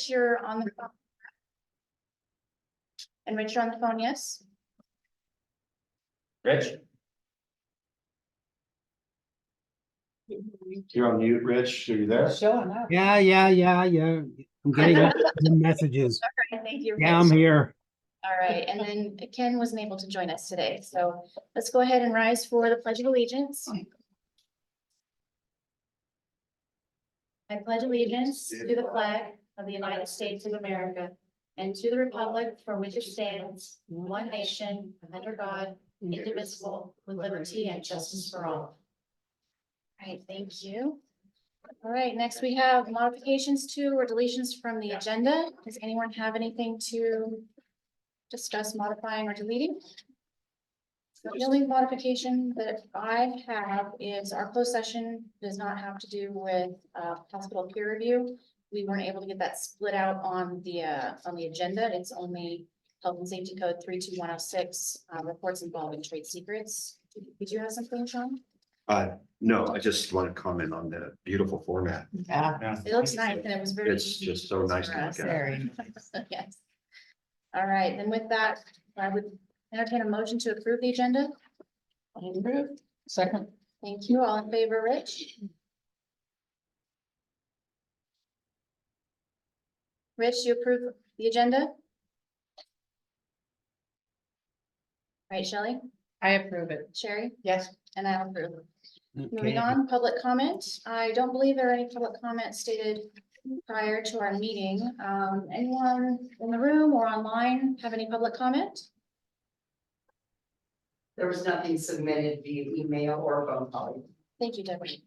you're on the phone. And Rich, you're on the phone, yes? Rich? You're on mute, Rich. Are you there? Showing up. Yeah. I'm getting the messages. All right, thank you. Yeah, I'm Rich. here. All right, and then Ken wasn't able to join us today, so let's go ahead and rise for the Pledge of Allegiance. I pledge allegiance to the flag of the United States of America and to the republic for which it stands, one nation, under God, indivisible, with liberty and justice for all. All right, thank you. All right, next we have modifications to or deletions from the agenda. Does anyone have anything to discuss modifying or deleting? The only modification that I have is our closed session does not have to do with hospital peer review. We weren't able to get that split out on the agenda. It's only Health and Safety Code 32106, reports involving trade secrets. Did you have something, Sean? No, I just want to comment on the beautiful format. Yeah, It looks nice and it was very. It's just so nice to for us. look at. very. Yes. All right, then with that, I would entertain a motion to approve the agenda. Approved. Second. Thank you. All in favor, Rich? Rich, you approve the agenda? Right, Shelley, I approve it. Sherry, Yes. and I approve. Moving Okay. on, public comment. I don't believe there are any public comments stated prior to our meeting. Anyone in the room or online have any public comment? There was nothing submitted via email or phone call. Thank you, Debbie.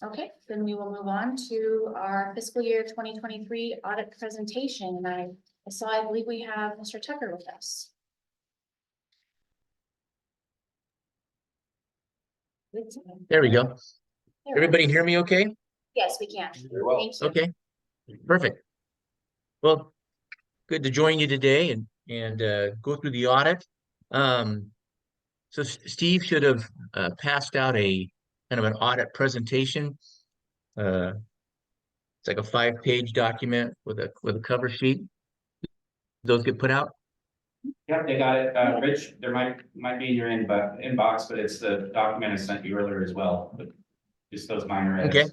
Okay, then we will move on to our fiscal year 2023 audit presentation. And I believe we have Mr. Tucker with us. There we go. There we Everybody go. hear me okay? Yes, we can. Very well. Thank you. Okay, perfect. Well, good to join you today and go through the audit. So Steve should have passed out a kind of an audit presentation. It's like a 5-page document with a cover sheet. Those get put out? Yep, they got it. Rich, there might be in your inbox, but it's the document I sent you earlier as well, but just those minor edits. Okay.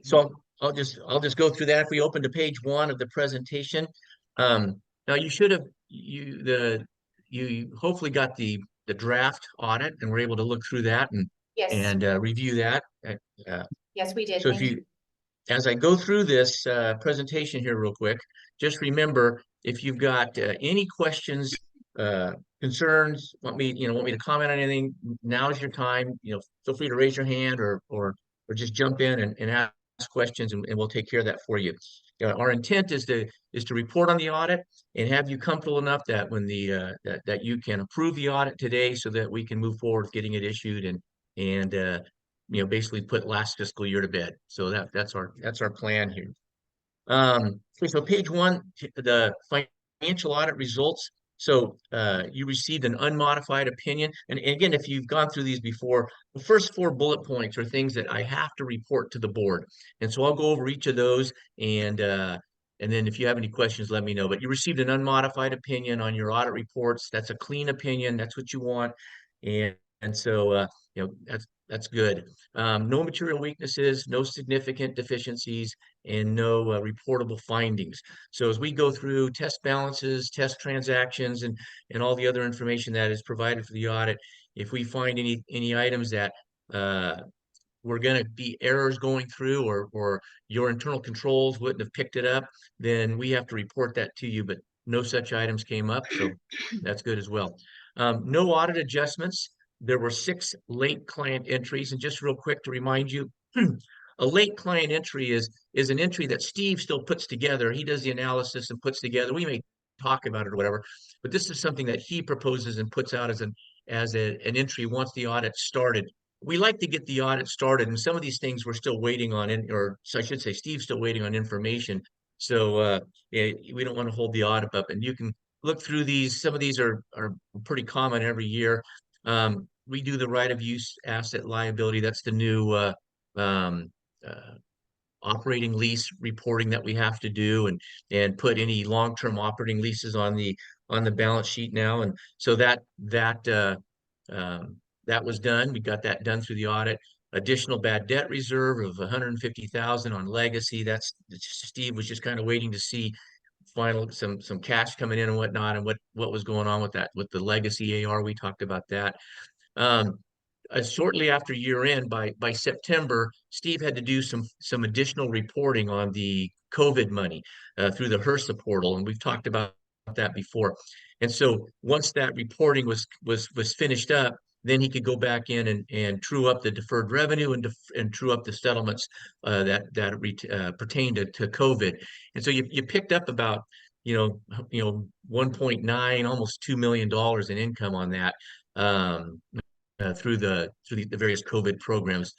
So I'll just go through that. If we open to page 1 of the presentation, now you should have you hopefully got the draft audit and were able to look through that Yes, and review that. yes, we did. So if Thank you, as I go through this presentation here real quick, just remember if you've got any questions, concerns, want me to comment on anything, now's your time. Feel free to raise your hand or just jump in and ask questions and we'll take care of that for you. Our intent is to report on the audit and have you comfortable enough that when that you can approve the audit today so that we can move forward getting it issued and basically put last fiscal year to bed. So that's our plan here. So page 1, the financial audit results. So you received an unmodified opinion. And again, if you've gone through these before, the first 4 bullet points are things that I have to report to the board. And so I'll go over each of those and then if you have any questions, let me know. But you received an unmodified opinion on your audit reports. That's a clean opinion. That's what you want. And so that's good. No material weaknesses, no significant deficiencies, and no reportable findings. So as we go through test balances, test transactions, and all the other information that is provided for the audit, if we find any items that we're going to be errors going through or your internal controls wouldn't have picked it up, then we have to report that to you. But no such items came up, so that's good as well. No audit adjustments. There were 6 late client entries, and just real quick to remind you, a late client entry is an entry that Steve still puts together. He does the analysis and puts together. We may talk about it or whatever, but this is something that he proposes and puts out as an entry once the audit started. We like to get the audit started, and some of these things we're still waiting on, or so I should say, Steve's still waiting on information. So we don't want to hold the audit up, and you can look through these. Some of these are pretty common every year. We do the right of use asset liability. That's the new operating lease reporting that we have to do and put any long-term operating leases on the balance sheet now. And so that was done. We got that done through the audit. Additional bad debt reserve of 150,000 on legacy. That's Steve was just kind of waiting to see some cash coming in and whatnot, and what was going on with that, with the legacy AR. We talked about that. Shortly after year end, by September, Steve had to do some additional reporting on the COVID money through the HRSA portal, and we've talked about that before. And so once that reporting was finished up, then he could go back in and true up the deferred revenue and true up the settlements that pertain to COVID. And so you picked up about 1.9, almost $2 million in income on that. Through the various COVID programs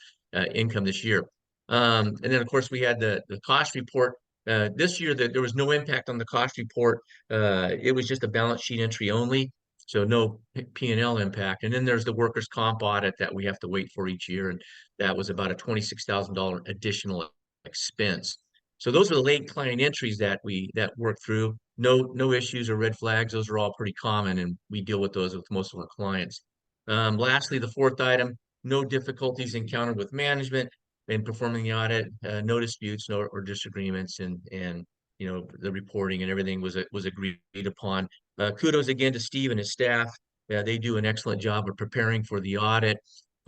income this year. And then of course we had the cost report. This year there was no impact on the cost report. It was just a balance sheet entry only, so no P&L impact. And then there's the workers' comp audit that we have to wait for each year, and that was about a $26,000 additional expense. So those are the late client entries that work through. No issues or red flags. Those are all pretty common, and we deal with those with most of our clients. Lastly, the fourth item, no difficulties encountered with management in performing the audit, no disputes, or disagreements, and the reporting and everything was agreed upon. Kudos again to Steve and his staff. They do an excellent job of preparing for the audit.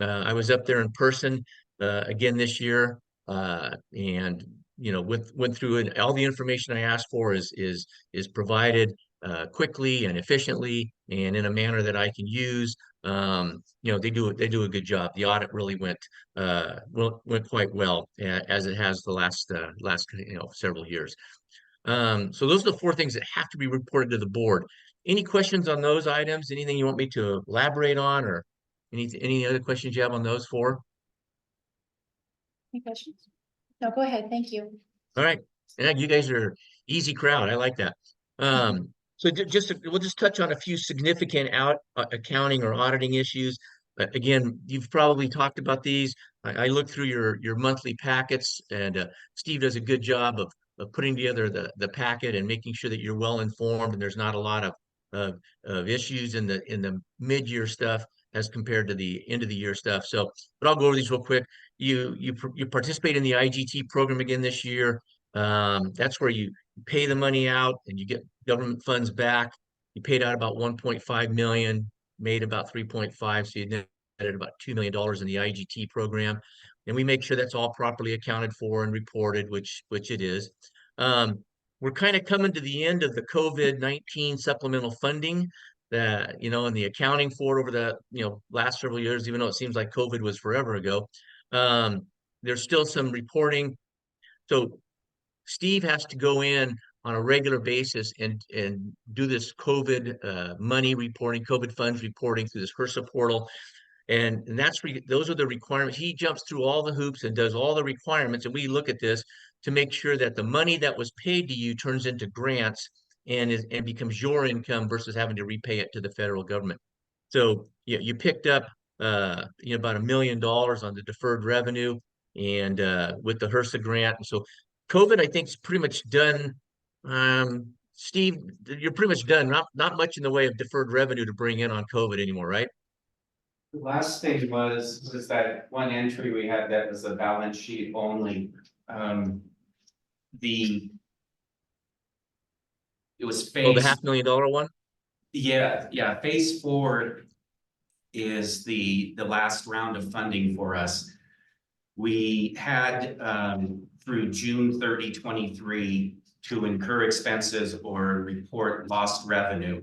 I was up there in person again this year, and went through it. All the information I asked for is provided quickly and efficiently and in a manner that I can use. They do a good job. The audit really went quite well, as it has the last several years. So those are the four things that have to be reported to the board. Any questions on those items? Anything you want me to elaborate on, or any other questions you have on those four? Any questions? No, go ahead. Thank you. All right. Yeah, you guys are easy crowd. I like that. So we'll just touch on a few significant accounting or auditing issues. Again, you've probably talked about these. I looked through your monthly packets, and Steve does a good job of putting together the packet and making sure that you're well informed and there's not a lot of issues in the mid-year stuff as compared to the end of the year stuff. So, but I'll go over these real quick. You participate in the IGT program again this year. That's where you pay the money out and you get government funds back. You paid out about 1.5 million, made about 3.5, so you netted about $2 million in the IGT program. And we make sure that's all properly accounted for and reported, which it is. We're kind of coming to the end of the COVID-19 supplemental funding that, and the accounting for it over the, last several years, even though it seems like COVID was forever ago. There's still some reporting. So Steve has to go in on a regular basis and do this COVID money reporting, COVID funds reporting through this HRSA portal. And those are the requirements. He jumps through all the hoops and does all the requirements. And we look at this to make sure that the money that was paid to you turns into grants and becomes your income versus having to repay it to the federal government. So you picked up about $1 million on the deferred revenue and with the HRSA grant. And so COVID, I think, is pretty much done. Steve, you're pretty much done. Not much in the way of deferred revenue to bring in on COVID anymore, right? The last thing was that one entry we had that was a balance sheet only. It was phase. Oh, the $500,000 one? Yeah. Phase 4 is the last round of funding for us. We had through June 30, 2023 to incur expenses or report lost revenue.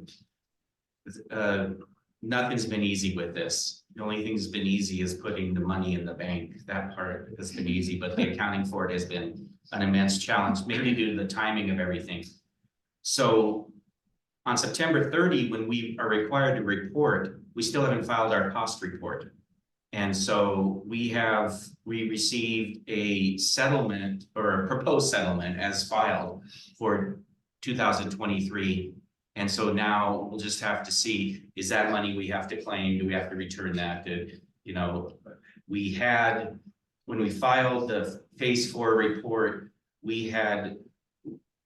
Nothing's been easy with this. The only thing that's been easy is putting the money in the bank. That part has been easy, but the accounting for it has been an immense challenge, mainly due to the timing of everything. So on September 30, when we are required to report, we still haven't filed our cost report. And so we received a settlement or a proposed settlement as filed for 2023. And so now we'll just have to see, is that money we have to claim? Do we have to return that? We had when we filed the phase 4 report, we had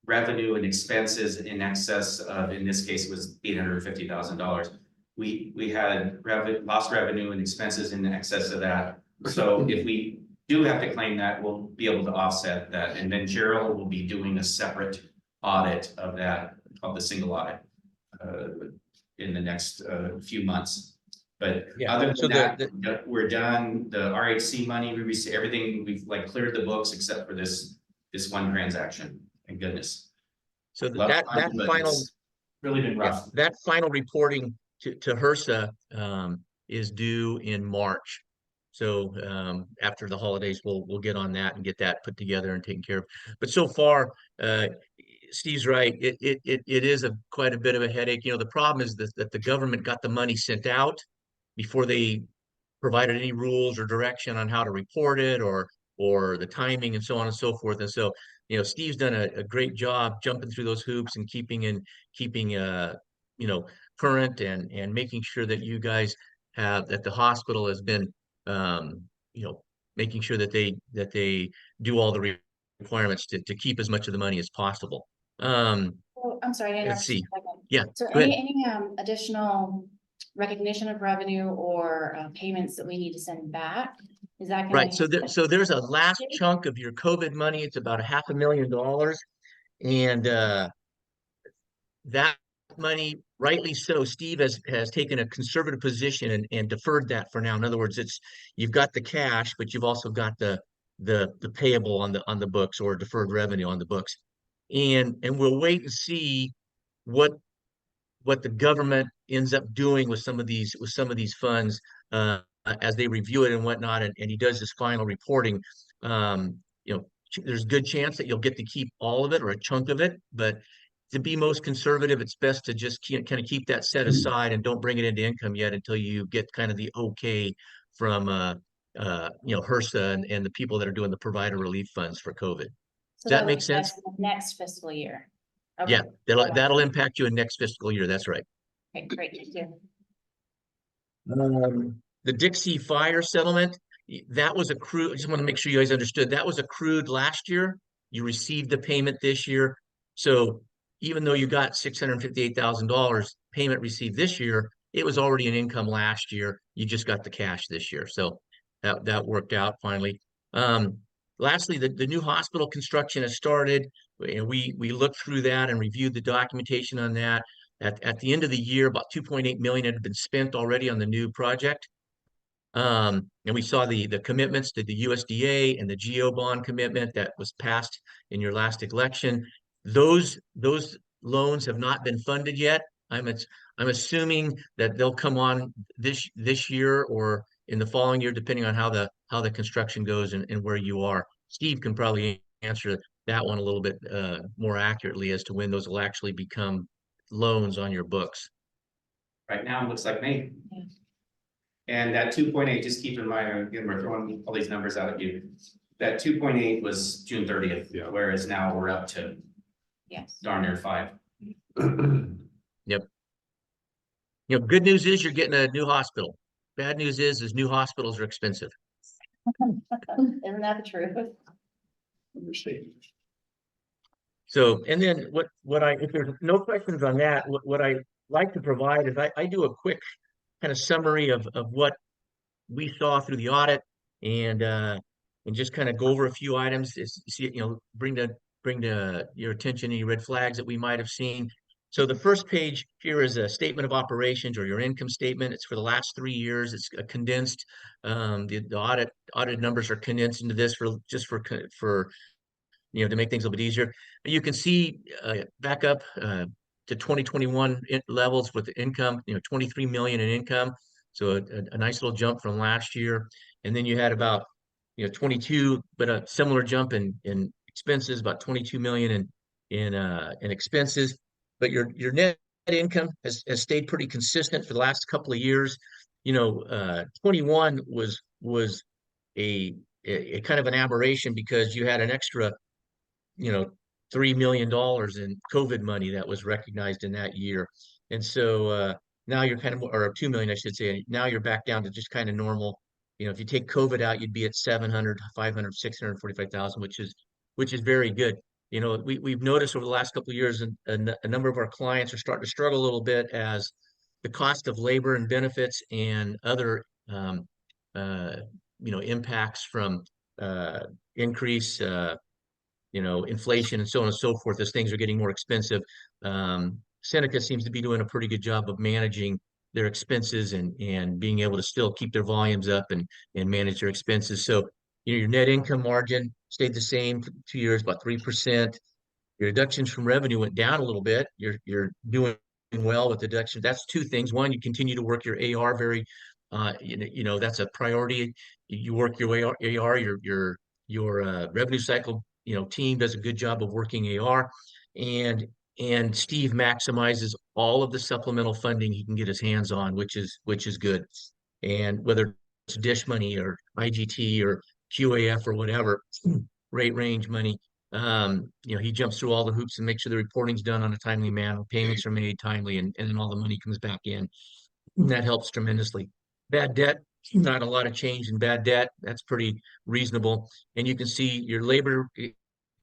revenue and expenses in excess of, in this case, was $850,000. We had lost revenue and expenses in excess of that. So if we do have to claim that, we'll be able to offset that. And then Gerald will be doing a separate audit of that, of the single audit, in the next few months. But Yeah, other so than the- that, we're done. The RHC money, we received everything. We've like cleared the books except for this one transaction. Thank goodness. So Love that fun, but final, it's really been yeah, rough. that final reporting to HRSA is due in March. So after the holidays, we'll get on that and get that put together and taken care of. But so far, Steve's right. It is quite a bit of a headache. You know, the problem is that the government got the money sent out before they provided any rules or direction on how to report it or the timing and so on and so forth. And so, you know, Steve's done a great job jumping through those hoops and keeping you know, current and making sure that you guys have, that the hospital has been, you know, making sure that they do all the requirements to keep as much of the money as possible. Oh, I'm sorry, to interrupt Let's just see. a second. Yeah, Is there go ahead. any additional recognition of revenue or payments that we need to send back? Is that gonna? Right. So there's a last chunk of your COVID money. It's about $500,000. And that money, rightly so, Steve has taken a conservative position and deferred that for now. In other words, you've got the cash, but you've also got the payable on the books, or deferred revenue on the books. And we'll wait and see what the government ends up doing with some of these funds as they review it and whatnot, and he does his final reporting. You know, there's a good chance that you'll get to keep all of it or a chunk of it, but to be most conservative, it's best to just kind of keep that set aside and don't bring it into income yet until you get kind of the okay from you know, HRSA and the people that are doing the provider relief funds for COVID. So Does that would make sense? affect the next fiscal year. Okay. Yeah, that'll impact you in next fiscal year. That's right. Okay, great, thank you. The Dixie Fire settlement, that was accrued. I just want to make sure you guys understood that was accrued last year. You received the payment this year. So even though you got $658,000 payment received this year, it was already an income last year. You just got the cash this year. So that worked out finally. Lastly, the new hospital construction has started, and we looked through that and reviewed the documentation on that. At the end of the year, about 2.8 million had been spent already on the new project. And we saw the commitments to the USDA and the GEO bond commitment that was passed in your last election. Those loans have not been funded yet. I'm assuming that they'll come on this year or in the following year, depending on how the construction goes and where you are. Steve can probably answer that one a little bit more accurately as to when those will actually become loans on your books. Right now, it looks like May. Yeah. And that 2.8, just keep in mind, again, we're throwing all these numbers out at you. That 2.8 was June 30th, Yeah. whereas now we're up to Yes. darn near 5. Yep. You know, good news is you're getting a new hospital. Bad news is new hospitals are expensive. Isn't that the truth? Understatement. So, and then if there's no questions on that, what I like to provide is I do a quick kind of summary of what we saw through the audit and just kind of go over a few items, see, you know, bring to your attention any red flags that we might have seen. So the first page here is a statement of operations or your income statement. It's for the last 3 years. It's condensed. The audit numbers are condensed into this for you know, to make things a little bit easier. You can see back up to 2021 levels with the income, you know, 23 million in income. So a nice little jump from last year. And then you had about, you know, 22, but a similar jump in expenses, about 22 million in expenses. But your net income has stayed pretty consistent for the last couple of years. You know, 21 was a kind of an aberration because you had an extra, you know, $3 million in COVID money that was recognized in that year. And so now you're kind of, or 2 million, I should say, now you're back down to just kind of normal You know, if you take COVID out, you'd be at 700, 500, 645,000, which is very good. You know, we've noticed over the last couple of years, a number of our clients are starting to struggle a little bit as the cost of labor and benefits and other uh, impacts from increase inflation and so on and so forth as things are getting more expensive. Seneca seems to be doing a pretty good job of managing their expenses and being able to still keep their volumes up and manage their expenses. So, you know, your net income margin stayed the same for 2 years, about 3%. Your deductions from revenue went down a little bit. You're doing well with deductions. That's two things. One, you continue to work your AR very, that's a priority. You work your AR, your revenue cycle, team does a good job of working AR, and Steve maximizes all of the supplemental funding he can get his hands on, which is good. And whether it's dish money or IGT or QAF or whatever, rate range money, he jumps through all the hoops and makes sure the reporting's done on a timely manner, payments are made timely, and then all the money comes back in. That helps tremendously. Bad debt, not a lot of change in bad debt. That's pretty reasonable. And you can see your labor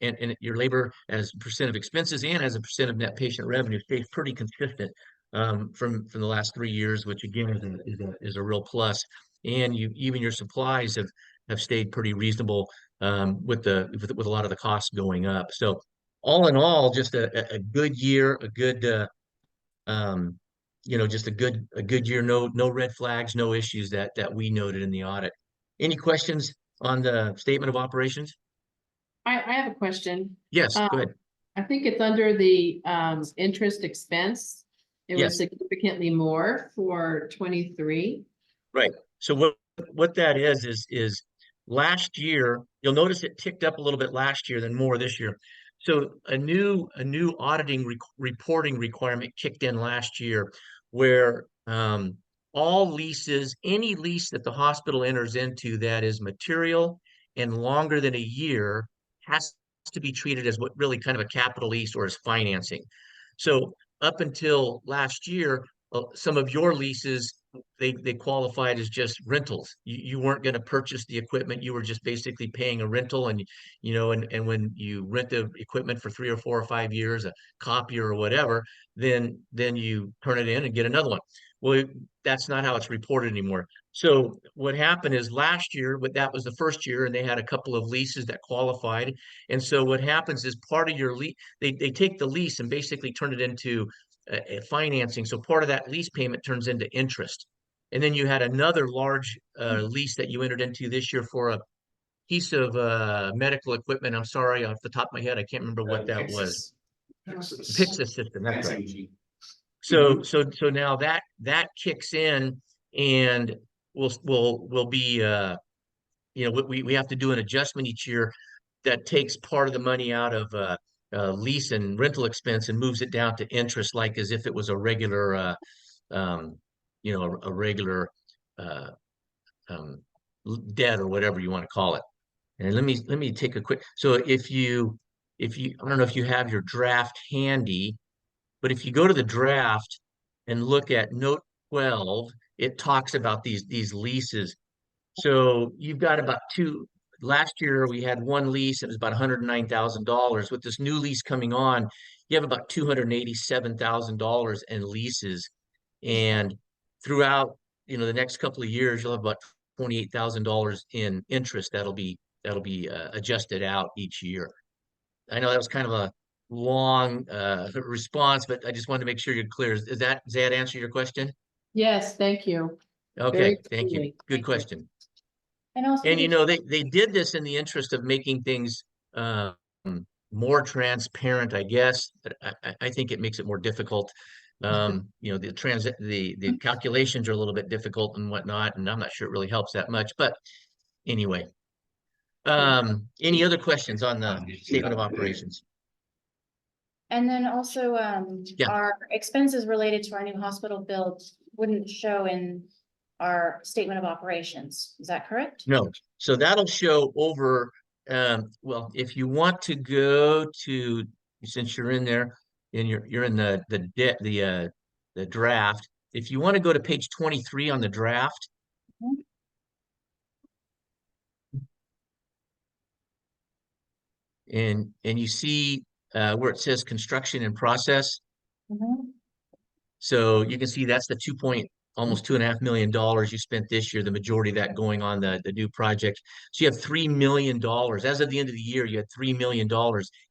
and your labor as a percent of expenses and as a percent of net patient revenue stays pretty consistent from the last 3 years, which again is a real plus. And even your supplies have stayed pretty reasonable with a lot of the costs going up. So all in all, just a good year, a good just a good year. No red flags, no issues that we noted in the audit. Any questions on the statement of operations? I have a question. Yes, go ahead. I think it's under the interest expense. It Yes. was significantly more for 23. Right. So what that is last year, you'll notice it ticked up a little bit last year, then more this year. So a new auditing reporting requirement kicked in last year, where all leases, any lease that the hospital enters into that is material and longer than a year, has to be treated as what really kind of a capital lease or as financing. So up until last year, some of your leases, they qualified as just rentals. You weren't going to purchase the equipment. You were just basically paying a rental, and and when you rent the equipment for 3 or 4 or 5 years, a copier or whatever, then you turn it in and get another one. Well, that's not how it's reported anymore. So what happened is last year, but that was the first year, and they had a couple of leases that qualified. And so what happens is part of your lease, they take the lease and basically turn it into a financing. So part of that lease payment turns into interest. And then you had another large lease that you entered into this year for a piece of medical equipment. I'm sorry, off the top of my head, I can't remember what that was. Pyxis system, that's right. So now that kicks in, and we'll be we have to do an adjustment each year that takes part of the money out of lease and rental expense and moves it down to interest, like as if it was a regular a regular uh, debt or whatever you want to call it. And let me take a quick. So if you I don't know if you have your draft handy, but if you go to the draft and look at note 12, it talks about these leases. So you've got about last year we had one lease, it was about $109,000. With this new lease coming on, you have about $287,000 in leases. And throughout, the next couple of years, you'll have about $28,000 in interest that'll be adjusted out each year. I know that was kind of a long response, but I just wanted to make sure you're clear. Does that answer your question? Yes, thank you. Okay, Very thank you. clearly. Good Thank you. question. And also. And they did this in the interest of making things more transparent, I guess. But I think it makes it more difficult. The calculations are a little bit difficult and whatnot, and I'm not sure it really helps that much. But anyway, any other questions on the statement of operations? And then also, Yeah. our expenses related to our new hospital build wouldn't show in our statement of operations. Is that correct? No. So that'll show over, well, if you want to go to, since you're in there and you're in the draft, if you want to go to page 23 on the draft, Mhm. and you see where it says construction in process. Mhm. So you can see that's the almost $2.5 million you spent this year, the majority of that going on the new project. So you have $3 million. As of the end of the year, you had $3 million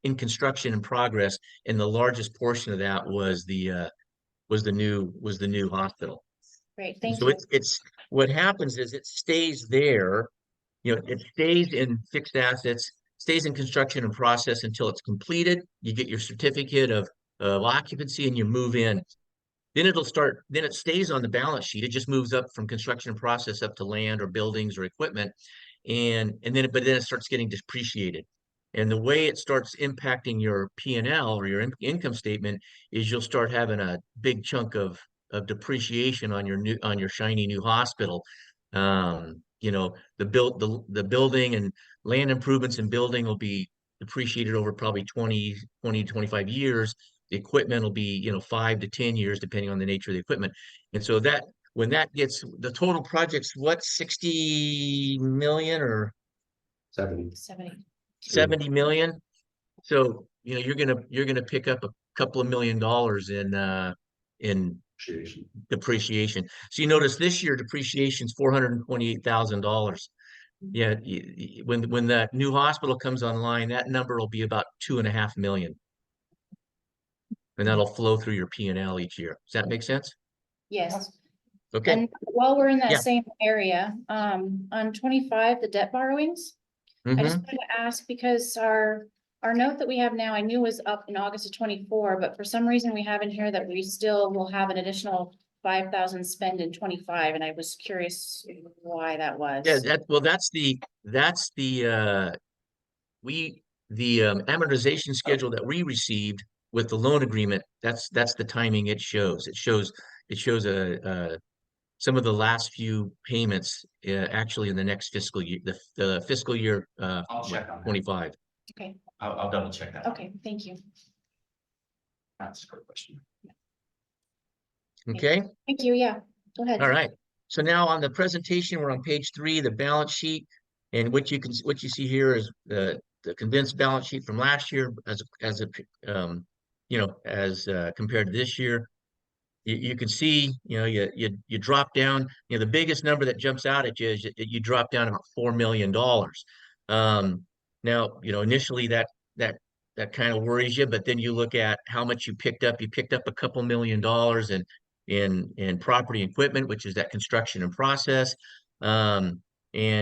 in construction in progress, and the largest portion of that was the new hospital. Great, thank So you. it's what happens is it stays there, it stays in fixed assets, stays in construction and process until it's completed. You get your certificate of occupancy and you move in. Then it stays on the balance sheet. It just moves up from construction and process up to land or buildings or equipment. But then it starts getting depreciated. And the way it starts impacting your P&L or your income statement is you'll start having a big chunk of depreciation on your shiny new hospital. The building and land improvements and building will be depreciated over probably 20 to 25 years. The equipment will be, 5 to 10 years, depending on the nature of the equipment. And so when that gets, the total project's what, 60 million or 70. 70 million? So, you're gonna pick up a couple of $1 million in Appreciation. depreciation. So you notice this year depreciation's $428,000. Yeah, when that new hospital comes online, that number will be about 2.5 million. And that'll flow through your P&L each year. Does that make sense? Yes, Okay, and while we're in that Yeah. same area, on 25, the debt borrowings, I just mhm. wanted to ask because our note that we have now, I knew was up in August of 24, but for some reason we have in here that we still will have an additional 5,000 spend in 25, and I was curious why that was. Yeah, that's the amortization schedule that we received with the loan agreement. That's the timing it shows. It shows some of the last few payments actually in the next fiscal year, the fiscal year I'll check on that. 25. Okay, I'll double check that. okay, thank you. That's a good question. Okay. Thank you, yeah, go ahead. All right. So now on the presentation, we're on page 3, the balance sheet. And what you see here is the condensed balance sheet from last year as compared to this year. You can see, you drop down, the biggest number that jumps out at you is you drop down about $4 million. Now, initially that kind of worries you, but then you look at how much you picked up. You picked up a couple $1 million in property and equipment, which is that construction and process. And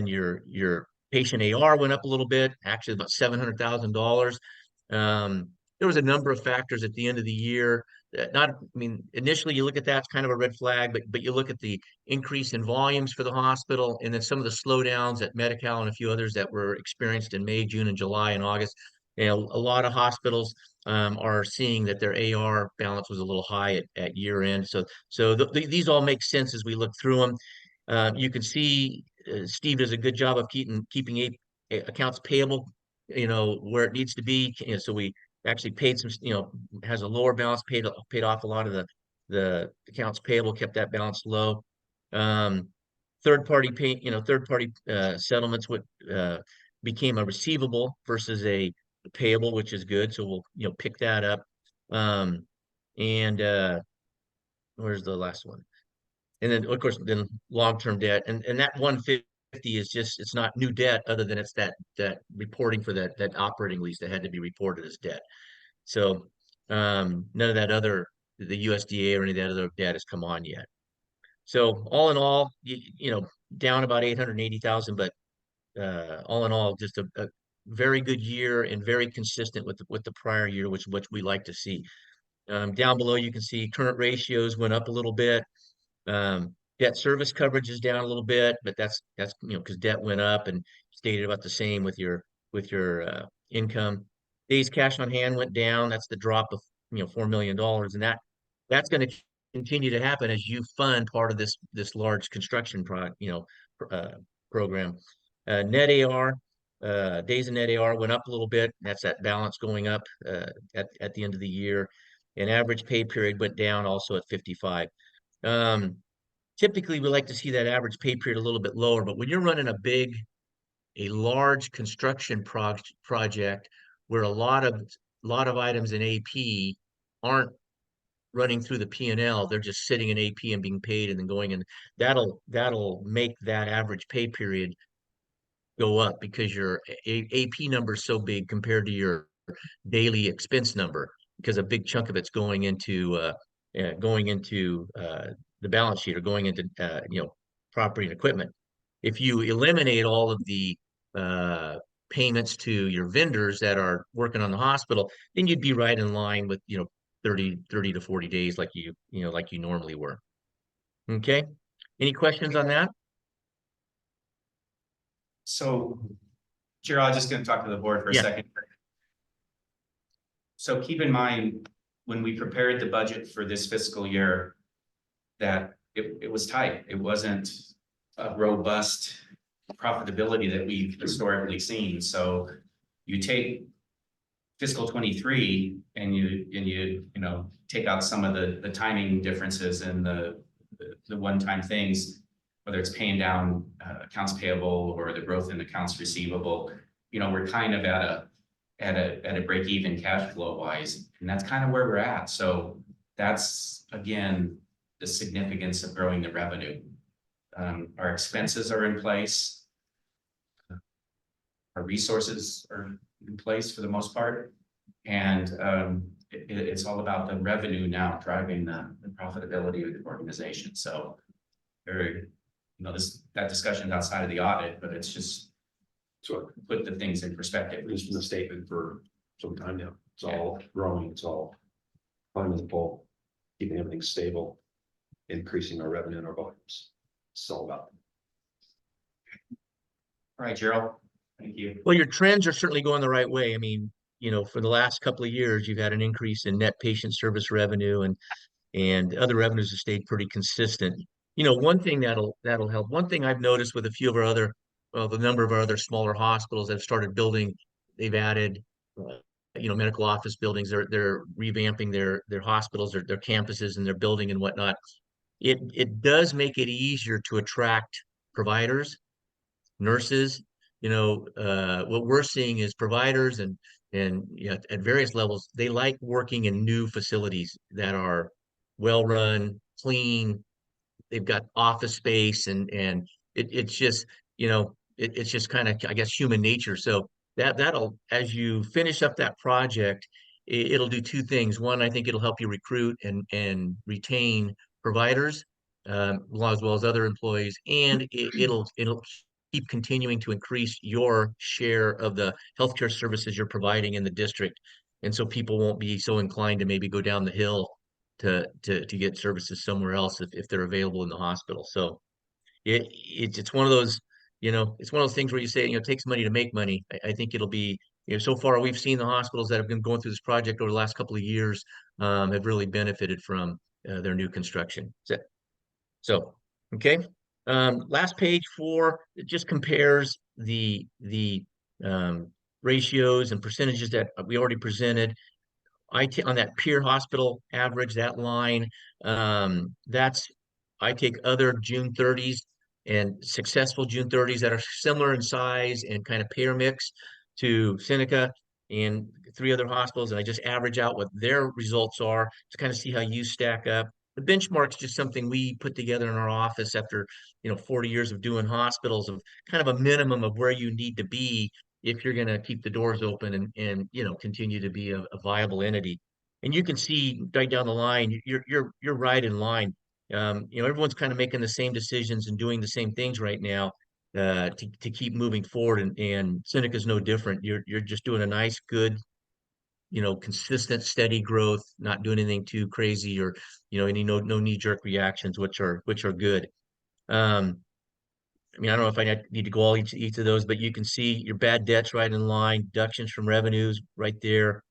your patient AR went up a little bit, actually about $700,000. There was a number of factors at the end of the year. Initially you look at that, it's kind of a red flag, but you look at the increase in volumes for the hospital, and then some of the slowdowns at Medi-Cal and a few others that were experienced in May, June, and July and August. A lot of hospitals are seeing that their AR balance was a little high at year end. So these all make sense as we look through them. You can see Steve does a good job of keeping accounts payable, where it needs to be. So we actually paid some, has a lower balance, paid off a lot of the accounts payable, kept that balance low. Third party settlements became a receivable versus a payable, which is good. So we'll pick that up. And where's the last one? And then of course then long-term debt, and that 150 is just, it's not new debt other than it's that reporting for that operating lease that had to be reported as debt. So none of that the USDA or any of that other debt has come on yet. So all in all, down about 880,000, but all in all, just a very good year and very consistent with the prior year, which we like to see. Down below, you can see current ratios went up a little bit. Debt service coverage is down a little bit, but that's because debt went up and stayed about the same with your income. Days cash on hand went down. That's the drop of $4 million, and that's going to continue to happen as you fund part of this large construction program. Net AR, days in net AR went up a little bit. That's that balance going up at the end of the year, and average pay period went down also at 55. Typically, we like to see that average pay period a little bit lower, but when you're running a large construction project where a lot of items in AP aren't running through the P and L, they're just sitting in AP and being paid and then going in. That'll make that average pay period go up because your AP number is so big compared to your daily expense number, because a big chunk of it's going into the balance sheet or going into property and equipment. If you eliminate all of the payments to your vendors that are working on the hospital, then you'd be right in line with 30 to 40 days like like you normally were. Okay, any questions on that? So, Gerald, I'm just gonna talk to the board for a Yeah. second. So keep in mind, when we prepared the budget for this fiscal year, that it was tight. It wasn't a robust profitability that we've historically seen. So you take fiscal 23 and you take out some of the timing differences and the one-time things, whether it's paying down accounts payable or the growth in accounts receivable, we're kind of at a break-even cash flow wise, and that's kind of where we're at. So that's, again, the significance of growing the revenue. Our expenses are in place. Our resources are in place for the most part. And it's all about the revenue now driving the profitability of the organization. So that discussion outside of the audit, but it's just to put the things in perspective. It's been a statement for some time now. It's all growing, it's all climbing the pole, keeping everything stable, increasing our revenue and our volumes. It's all about. All right, Gerald, thank you. Well, your trends are certainly going the right way. I mean, for the last couple of years, you've had an increase in net patient service revenue, and other revenues have stayed pretty consistent. One thing that'll help. One thing I've noticed with a few of our the number of our other smaller hospitals that have started building, they've added, medical office buildings. They're revamping their hospitals, their campuses, and their building and whatnot. It does make it easier to attract providers, nurses. What we're seeing is providers and at various levels, they like working in new facilities that are well run, clean. They've got office space, and it's just it's just kind of, I guess, human nature. So that'll, as you finish up that project, it'll do two things. One, I think it'll help you recruit and retain providers, as well as other employees, and it'll keep continuing to increase your share of the healthcare services you're providing in the district. And so people won't be so inclined to maybe go down the hill to get services somewhere else if they're available in the hospital. So it's one of those, it's one of those things where you say, it takes money to make money. I think it'll be, so far we've seen the hospitals that have been going through this project over the last couple of years have really benefited from their new construction. So, okay. Last page 4, it just compares the ratios and percentages that we already presented. On that peer hospital average, that line, I take other June 30s and successful June 30s that are similar in size and kind of payer mix to Seneca and 3 other hospitals, and I just average out what their results are to kind of see how you stack up. The benchmark's just something we put together in our office after 40 years of doing hospitals, of kind of a minimum of where you need to be if you're going to keep the doors open and continue to be a viable entity. And you can see right down the line, you're right in line. Everyone's kind of making the same decisions and doing the same things right now to keep moving forward, and Seneca's no different. You're just doing a nice, good, consistent, steady growth, not doing anything too crazy or any no knee-jerk reactions, which are good. I don't know if I need to go all each of those, but you can see your bad debts right in line, deductions from revenues right there.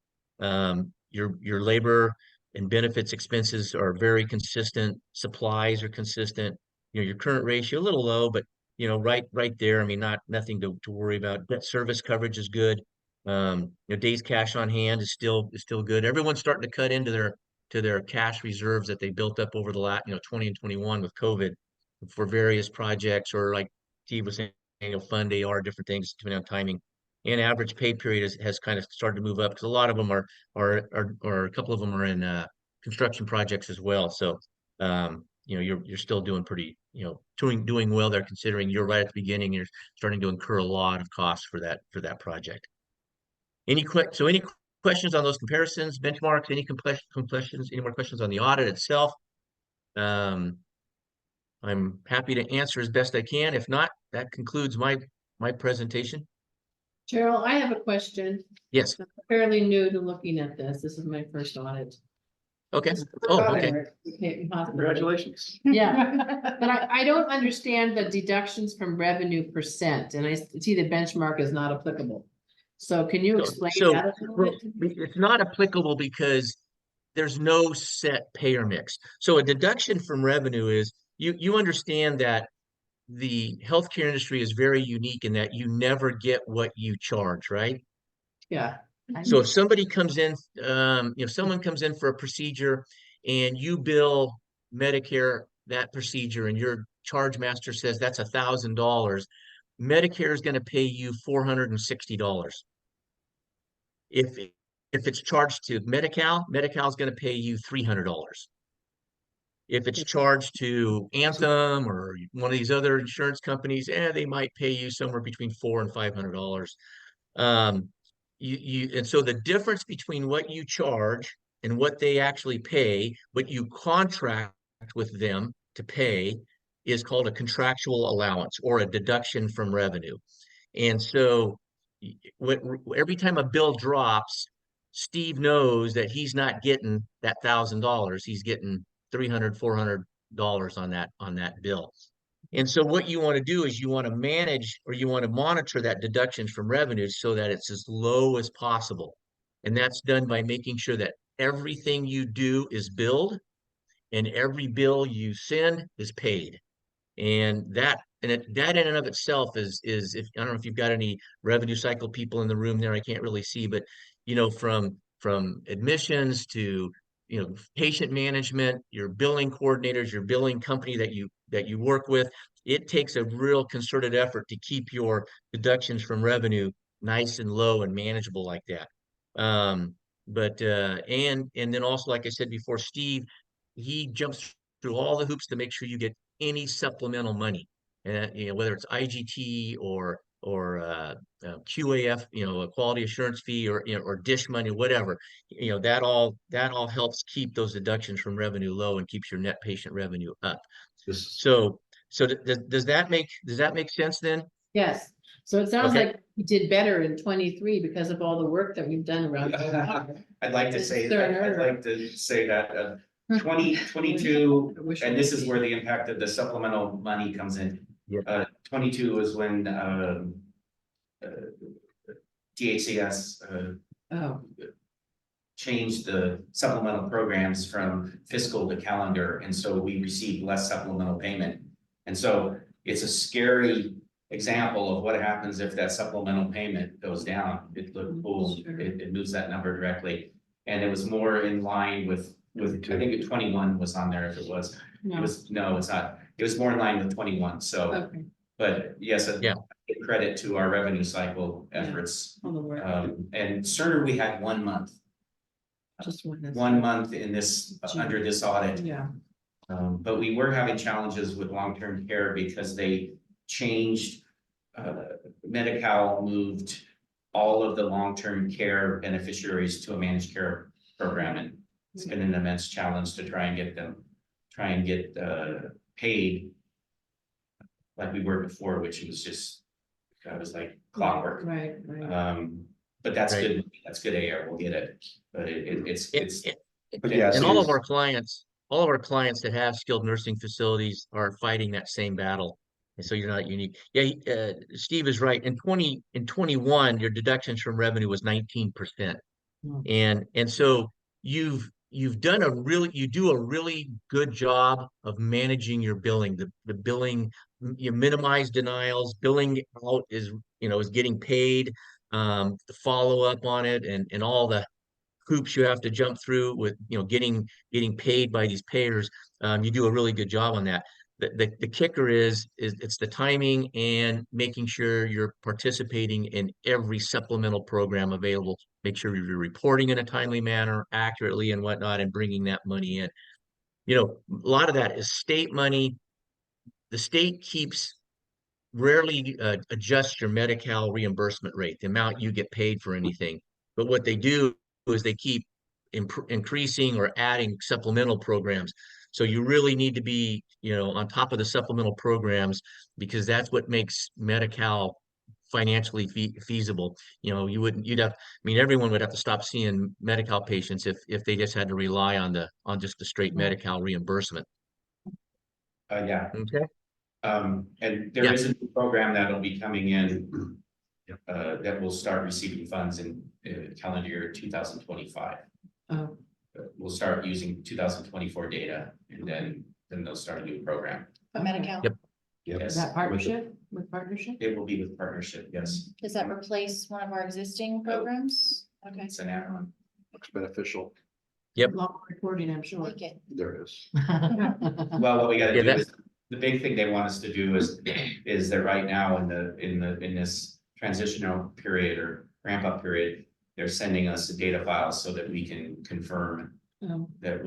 Your labor and benefits expenses are very consistent. Supplies are consistent. Your current ratio a little low, but right there. Nothing to worry about. Debt service coverage is good. Days cash on hand is still good. Everyone's starting to cut into their cash reserves that they built up over the last 20 and 21 with COVID for various projects, or like Steve was saying, fund AR, different things depending on timing. and average pay period has kind of started to move up, because a lot of them or a couple of them are in construction projects as well. So you know, you're still doing pretty, you know, doing well there, considering you're right at the beginning, you're starting to incur a lot of costs for that project. Any questions on those comparisons, benchmarks, any questions, any more questions on the audit itself? I'm happy to answer as best I can. If not, that concludes my presentation. Cheryl, I have a question. Yes, I'm fairly new to looking at this. This is my first audit. okay. Oh, okay. Okay, possibly. Congratulations. Yeah, but I don't understand the deductions from revenue percent, and I see the benchmark is not applicable. So can you explain So, that a little well, bit? it's not applicable because there's no set payer mix. So a deduction from revenue is, you understand that the healthcare industry is very unique in that you never get what you charge, right? Yeah. So if somebody comes in, you know, someone comes in for a procedure and you bill Medicare that procedure and your charge master says that's $1,000, Medicare is going to pay you $460. If it's charged to Medi-Cal, Medi-Cal is going to pay you $300. If it's charged to Anthem or one of these other insurance companies, they might pay you somewhere between $400 and $500. Um, and so the difference between what you charge and what they actually pay, what you contract with them to pay, is called a contractual allowance or a deduction from revenue. And so every time a bill drops, Steve knows that he's not getting that $1,000. He's getting $300, $400 on that bill. And so what you want to do is you want to manage, or you want to monitor that deductions from revenue so that it's as low as possible. And that's done by making sure that everything you do is billed and every bill you send is paid. And that that in and of itself is if I don't know if you've got any revenue cycle people in the room there, I can't really see, but you know, from admissions to, you know, patient management, your billing coordinators, your billing company that you work with, it takes a real concerted effort to keep your deductions from revenue nice and low and manageable like that. But and then also, like I said before, Steve, he jumps through all the hoops to make sure you get any supplemental money, you know, whether it's IGT or QAF, you know, a quality assurance fee, or, you know, or dish money, whatever, you know, that all helps keep those deductions from revenue low and keeps your net patient revenue up. This, So does that make sense then? Yes, so it sounds Okay. like we did better in 23 because of all the work that we've done around. I'd like to say, Sure. I'd like to say that 2022, I wish I and this could is see. where the impact of the supplemental money comes in. Yeah. 22 is when DHCS Oh, changed the supplemental programs from fiscal to calendar, and so we received less supplemental payment. And so it's a scary example of what happens if that supplemental payment goes down. It boom, Sure. it moves that number directly. And it was more in line with I think 21 was on there if it was. It no, was, no, it's not. It was more in line with 21, so, okay, but yes, Yeah. credit to our revenue cycle Yeah. efforts. all the work, And Cerner, we had 1 month. just one. 1 month in this, under this audit. Yeah, But we were having challenges with long-term care because they changed, Medi-Cal moved all of the long-term care beneficiaries to a managed care program, and it's been an immense challenge to try and get paid like we were before, which was just, that was like clockwork. right, right. But that's Right. good, that's good AR, we'll get it, but it's. but yeah, And so all of it's- all of our clients that have skilled nursing facilities are fighting that same battle. And so you're not unique. Yeah, Steve is right. In 21, your deductions from revenue was 19%. Hmm. And so you do a really good job of managing your billing. The billing, you minimize denials, billing out is, you know, is getting paid, the follow up on it, and all the hoops you have to jump through with, you know, getting paid by these payers. You do a really good job on that. the kicker is it's the timing and making sure you're participating in every supplemental program available. Make sure you're reporting in a timely manner, accurately and whatnot, and bringing that money in. You know, a lot of that is state money. The state keeps rarely adjusts your Medi-Cal reimbursement rate, the amount you get paid for anything. But what they do is they keep increasing or adding supplemental programs. So you really need to be, you know, on top of the supplemental programs, because that's what makes Medi-Cal financially feasible. You know, you'd have, I mean, everyone would have to stop seeing Medi-Cal patients if they just had to rely on just the straight Medi-Cal reimbursement. Yeah, Okay. and there Yeah. is a new program that'll be coming in. That will start receiving funds in calendar year 2025. Oh, We'll start using 2024 data, and then they'll start a new program. For Medi-Cal, Yep. Yep. Yes, that partnership with partnership? it will be with partnership, yes. does that replace one of our existing programs? Okay, It's an add-on. Looks beneficial. Long reporting, I'm I sure. like it. There is. Well, what we gotta Yeah, do is, the big thing they want us to do is that right now in this transitional period or ramp up period, they're sending us the data files so that we can confirm that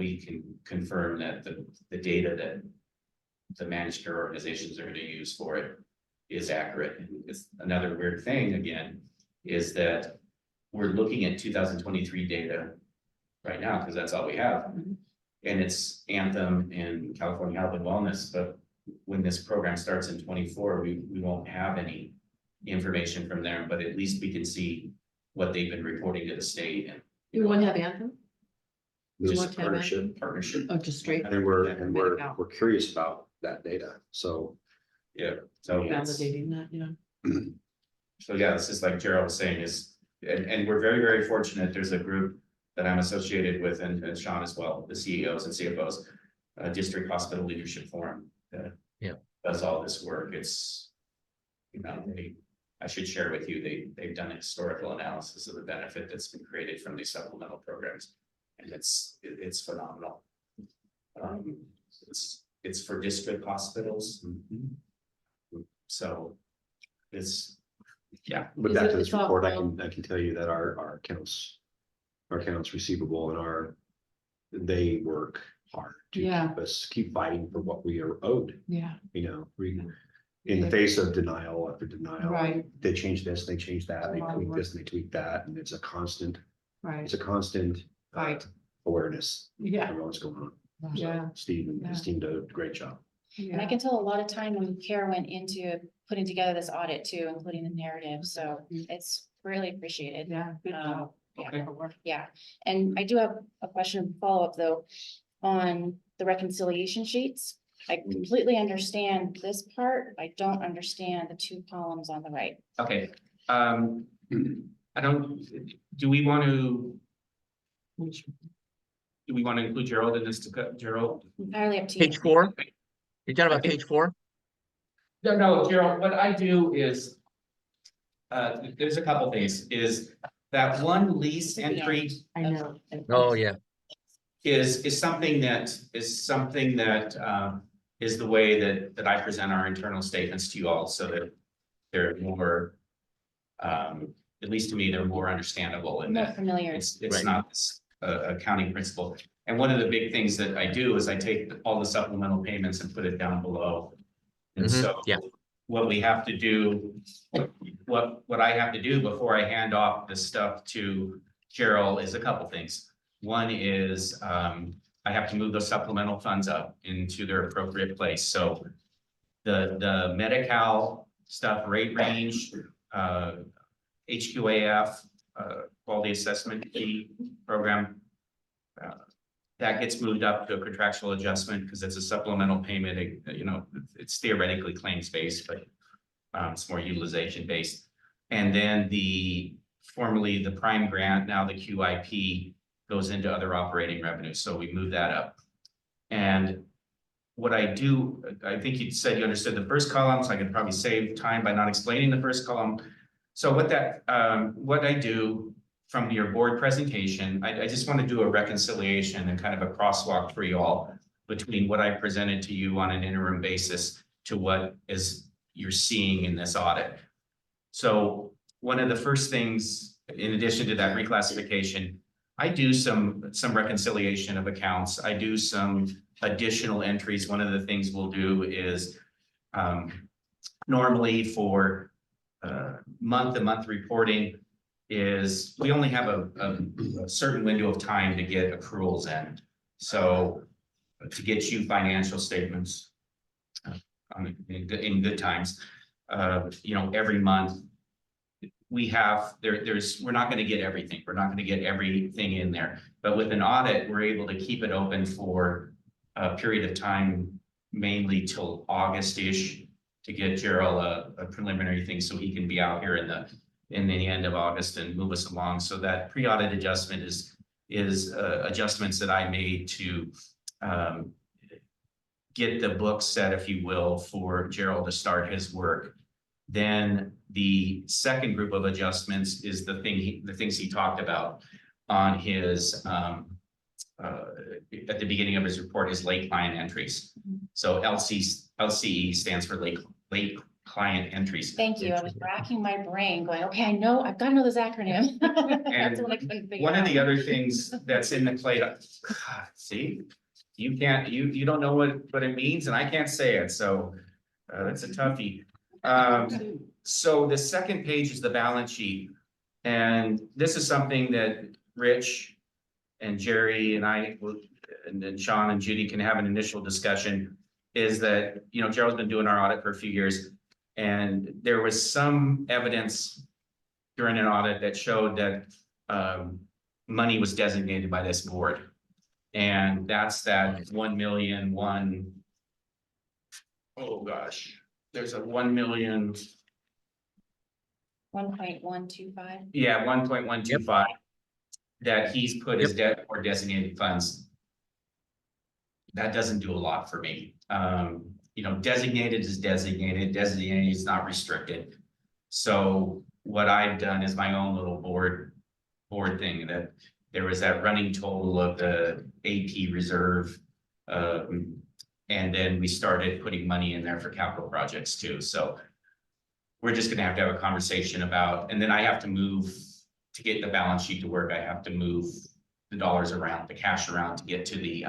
the data that the managed care organizations are gonna use for it is accurate. And it's another weird thing again, is that we're looking at 2023 data right now, because that's all we have. Mhm. And it's Anthem and California Health and Wellness, but when this program starts in 24, we won't have any information from them, but at least we can see what they've been reporting to the state and. You want to have Anthem? This want to have partnership, Partnership, Oh, just straight and we're Medi-Cal. curious about that data, so. yeah, so. Validating that, yeah. So yeah, this is like Gerald was saying and we're very, very fortunate. There's a group that I'm associated with and Sean as well, the CEOs and CFOs, District Hospital Leadership Forum. Yeah. Does all this work. It's, you know, I should share with you, they've done a historical analysis of the benefit that's been created from these supplemental programs. And it's phenomenal. It's for district hospitals. So yeah, But back to this It's all report, filed. I can tell you that our accounts receivable and they work hard to Yeah. keep fighting for what we are owed, Yeah. you know, in the face of denial after denial. Right. They change this, they change that, they A lot of tweak work. this, and they tweak that, and it's a constant Right. Fight. Awareness Yeah. of what's going on. So Yeah. Steve and his Yeah. team did a great job. And I can tell a lot of time when Kara went into putting together this audit too, including the narrative, so it's really appreciated. Yeah. Good job. Okay. Yeah, and I do have a question follow-up though, on the reconciliation sheets. I completely understand this part, I don't understand the two columns on the right. okay. I don't, do we want to include Gerald in this, Gerald? Entirely up to you. Page 4? You're talking about page 4? No, Gerald, what I do is. There's a couple things, is that one lease entry I know. Oh, yeah. is something that is the way that I present our internal statements to you all, so that they're more. At least to me, they're more understandable and More that familiar. it's Right. not this accounting principle. And one of the big things that I do is I take all the supplemental payments and put it down below. And Mhm, so. yeah. What we have to do, what I have to do before I hand off this stuff to Gerald is a couple things. One is, I have to move those supplemental funds up into their appropriate place, so. The Medi-Cal stuff, rate range, HQAF, quality assessment fee program. That gets moved up to a contractual adjustment because it's a supplemental payment, you know, it's theoretically claims based, but. It's more utilization based. And then formerly the prime grant, now the QIP goes into other operating revenues, so we move that up. And what I do, I think you said you understood the first column, so I could probably save time by not explaining the first column. So what I do from your board presentation, I just want to do a reconciliation and kind of a crosswalk for you all between what I presented to you on an interim basis to what is you're seeing in this audit. So one of the first things, in addition to that reclassification, I do some reconciliation of accounts. I do some additional entries. One of the things we'll do is normally for month-to-month reporting is we only have a certain window of time to get accruals in. So to get you financial statements in good times, you know, every month we have we're not going to get everything. We're not going to get everything in there, but with an audit, we're able to keep it open for a period of time, mainly till August-ish, to get Gerald a preliminary thing so he can be out here in the end of August and move us along. So that pre-audit adjustment is adjustments that I made to get the book set, if you will, for Gerald to start his work. Then the second group of adjustments is the things he talked about on his at the beginning of his report, his late client entries. So LCE stands for late client entries. Thank you. I was racking my brain going, okay, I know, I've got to know this acronym. That's what I couldn't figure One of out. the other things that's in the plate, see, you can't, you don't know what it means and I can't say it. So that's a toughie. So the second page is the balance sheet. And this is something that Rich and Jerry and I, and then Sean and Judy can have an initial discussion, is that, you know, Gerald's been doing our audit for a few years. And there was some evidence during an audit that showed that money was designated by this board. And that's that 1 million, oh gosh, there's a 1 million. 1.125. Yeah, 1.125 that he's put as debt or designated funds. That doesn't do a lot for me. You know, designated is designated is not restricted. So what I've done is my own little board thing, that there was that running total of the AP reserve. And then we started putting money in there for capital projects too. So we're just gonna have to have a conversation about, and then I have to move to get the balance sheet to work. I have to move the dollars around, the cash around to get to the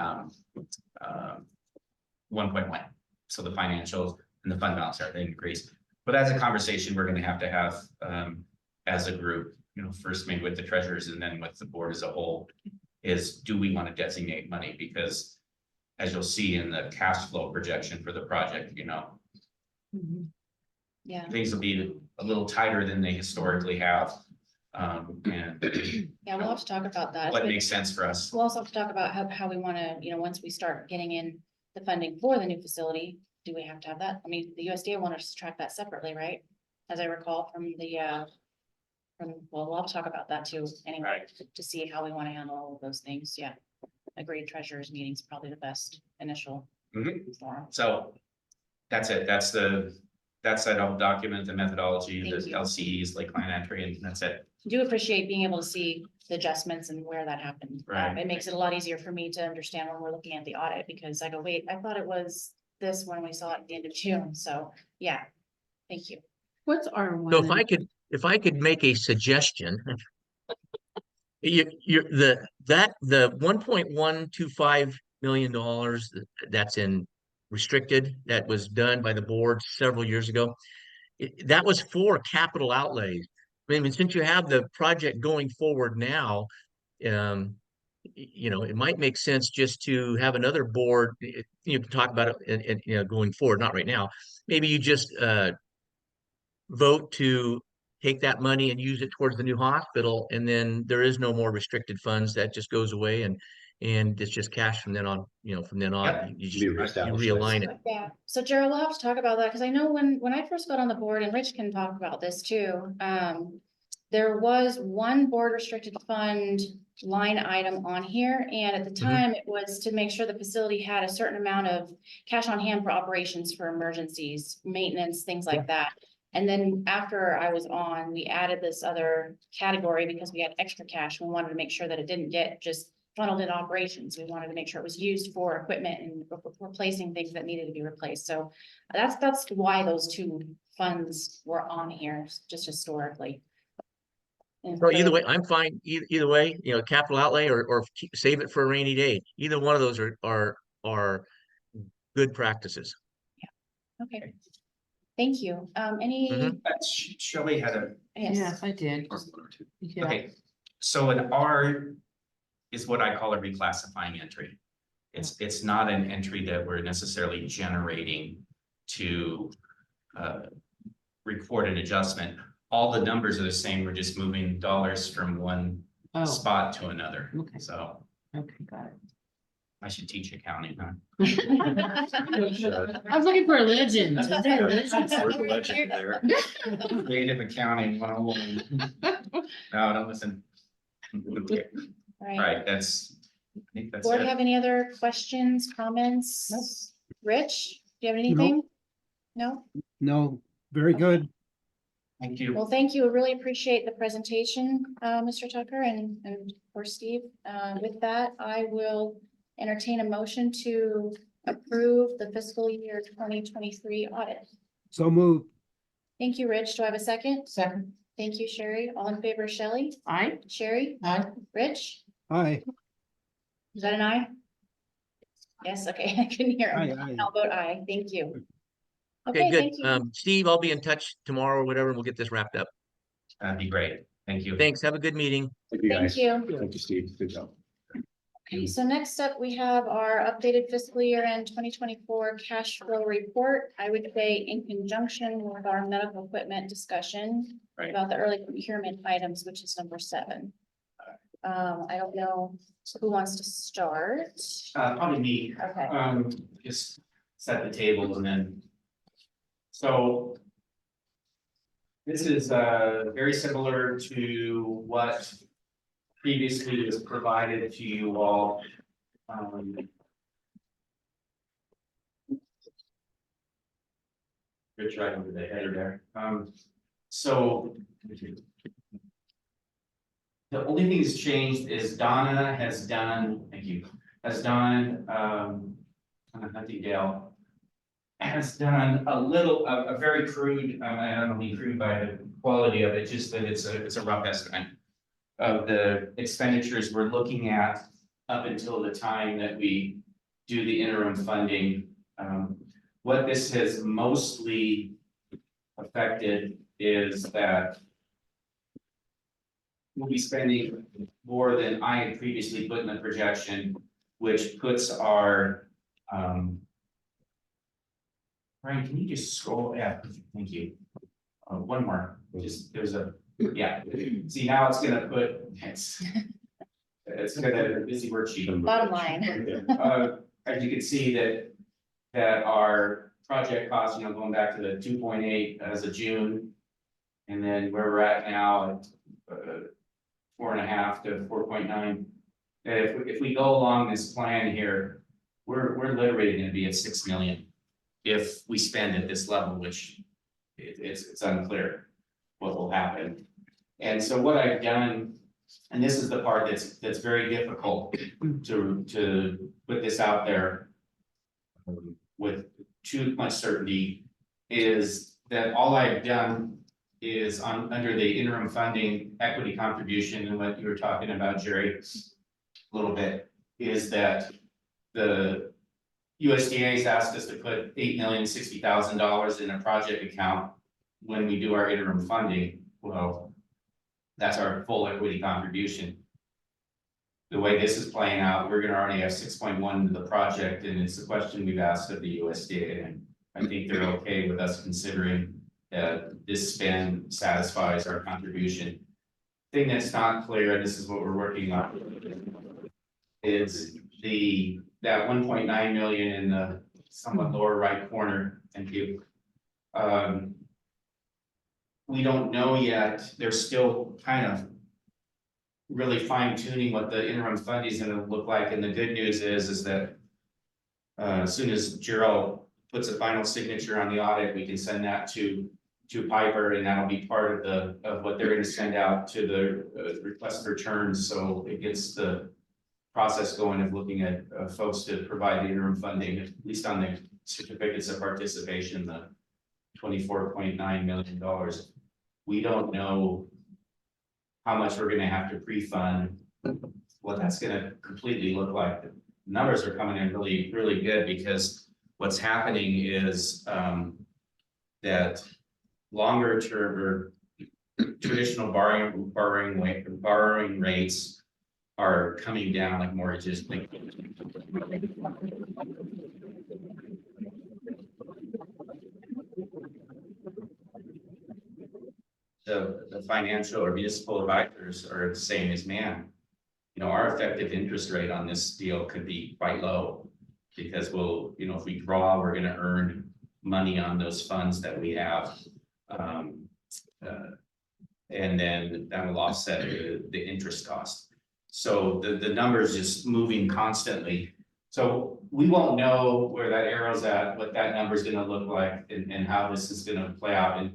1.1. So the financials and the fund balance, everything increase. But that's a conversation we're gonna have as a group, you know, first maybe with the treasurers and then with the board as a whole, is do we want to designate money? Because as you'll see in the cash flow projection for the project, you know, Yeah, things will be a little tighter than they historically have. And yeah, we'll have to talk about that. what makes sense for us. We'll also have to talk about how we want to, you know, once we start getting in the funding for the new facility, do we have to have that? I mean, the USDA wanted us to track that separately, right? As I recall from well, we'll have to talk about that too, anyway, to see how we want to handle all of those things. Yeah. Agreed, treasurer's meeting's probably the best initial forum. So that's it. That's that document, the methodology, the Thank you. LCEs, like client entry, and that's it. Do appreciate being able to see the adjustments and where that happened. Right. It makes it a lot easier for me to understand when we're looking at the audit, because I go, wait, I thought it was this when we saw it at the end of June. So, yeah, thank you. What's R1? So if I could make a suggestion. The $1.125 million that's in restricted, that was done by the board several years ago. That was for capital outlays. I mean, since you have the project going forward now, you know, it might make sense just to have another board, you can talk about it and you know, going forward, not right now. Maybe you just vote to take that money and use it towards the new hospital, and then there is no more restricted funds. That just goes away, and it's just cash from then on. You know, from then on, Yep. you Be reestablished. realign it. Yeah, so Gerald, we'll have to talk about that, because I know when I first got on the board, and Rich can talk about this too. There was one board restricted fund line item on here, and at the time it was to make sure the facility had a certain amount of cash on hand for operations, for emergencies, maintenance, things like that. And then after I was on, we added this other category because we had extra cash. We wanted to make sure that it didn't get just funneled in operations. We wanted to make sure it was used for equipment and replacing things that needed to be replaced. So that's why those two funds were on here, just historically. And So either for- way, I'm fine, either way, capital outlay or save it for a rainy day. Either one of those are good practices. Okay. Thank you. Any, Mhm. Shelley had a. yes, I did. Yeah. Okay, so an R is what I call a reclassifying entry. It's not an entry that we're necessarily generating to record an adjustment. All the numbers are the same, we're just moving dollars from one Oh, spot to another. Okay. So okay, got it. I should teach accounting, huh? I was looking for a legend. Is there a legend? Where's the legend there? Creative accounting 101. No, don't listen. Okay, right. right, I think that's Board it. have any other questions, comments? Rich, do you have anything? No? No, very good. Thank you. Well, thank you. I really appreciate the presentation, Mr. Tucker and for Steve. With that, I will entertain a motion to approve the fiscal year 2023 audit. So moved. Thank you, Rich. Do I have a second? Second. Thank you, Sherry. All in favor, Shelley? Aye. Sherry? Aye. Rich? Aye. Is that an aye? Yes, okay. I couldn't hear Aye, him. aye. I'll vote aye. Thank you. Okay, Thank good. you. Steve, I'll be in touch tomorrow or whatever, and we'll get this wrapped up. That'd be great. Thank you. Thanks. Have a good meeting. Thank you, Thank guys. you. Thank you, Steve. Good job. Okay, so next up, we have our updated fiscal year end 2024 cash flow report. I would say in conjunction with our medical equipment discussion Right. about the early procurement items, which is number 7. I don't know who wants to start. Probably me. Okay, Just set the table and then. So. This is very similar to what previously was provided to you all. Rich right over the header there. So. The only thing that's changed is Donna has done, thank you, has done, Huntingdale. Has done a little, a very crude, I don't mean crude by the quality of it, just that it's a rough estimate. Of the expenditures we're looking at up until the time that we do the interim funding. What this has mostly affected is that. We'll be spending more than I had previously put in the projection, which puts our. Brian, can you just scroll? Yeah, thank you. One more, just, there's a, yeah, see, now it's gonna put, it's gonna, busy worksheet. bottom line. As you can see that our project costs, going back to the 2.8 as of June. And then where we're at now, 4.5 to 4.9. If we go along this plan here, we're literally gonna be at 6 million. If we spend at this level, which it's unclear what will happen. And so what I've done, and this is the part that's very difficult to put this out there. With too much certainty, is that all I've done is under the interim funding equity contribution and what you were talking about, Jerry. A little bit, is that the USDA has asked us to put $8,060,000 in a project account when we do our interim funding. Well, that's our full equity contribution. The way this is playing out, we're gonna already have 6.1 to the project, and it's a question we've asked of the USDA, and I think they're okay with us considering that this spend satisfies our contribution. Thing that's not clear, and this is what we're working on, is that 1.9 million in the somewhat lower right corner. Thank you. We don't know yet. They're still kind of really fine tuning what the interim funding is gonna look like. And the good news is that as soon as Gerald puts a final signature on the audit, we can send that to Piper, and that'll be part of what they're gonna send out to the request for returns. So it gets the process going of looking at folks to provide the interim funding, at least on the certificates of participation, the $24.9 million. We don't know how much we're gonna have to pre-fund, what that's gonna completely look like. The numbers are coming in really, really good because what's happening is that longer term or traditional borrowing rates are coming down, like mortgages, like the financial or municipal advisors are saying is, man, you know, our effective interest rate on this deal could be quite low. Because we'll, you know, if we draw, we're gonna earn money on those funds that we have. And then that will offset the interest cost. So the numbers just moving constantly. So we won't know where that arrow's at, what that number's gonna look like and how this is gonna play out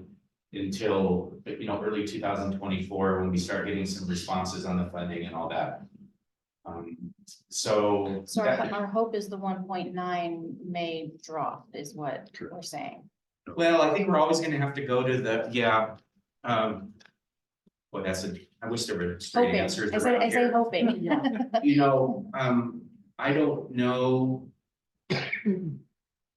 until, you know, early 2024, when we start getting some responses on the funding and all that. So So that- our hope is the 1.9 may drop is what True. we're saying. well, I think we're always gonna have to go to the, yeah. Well, I wish there were straight Hoping, answers I say around here. hoping. You know, I don't know.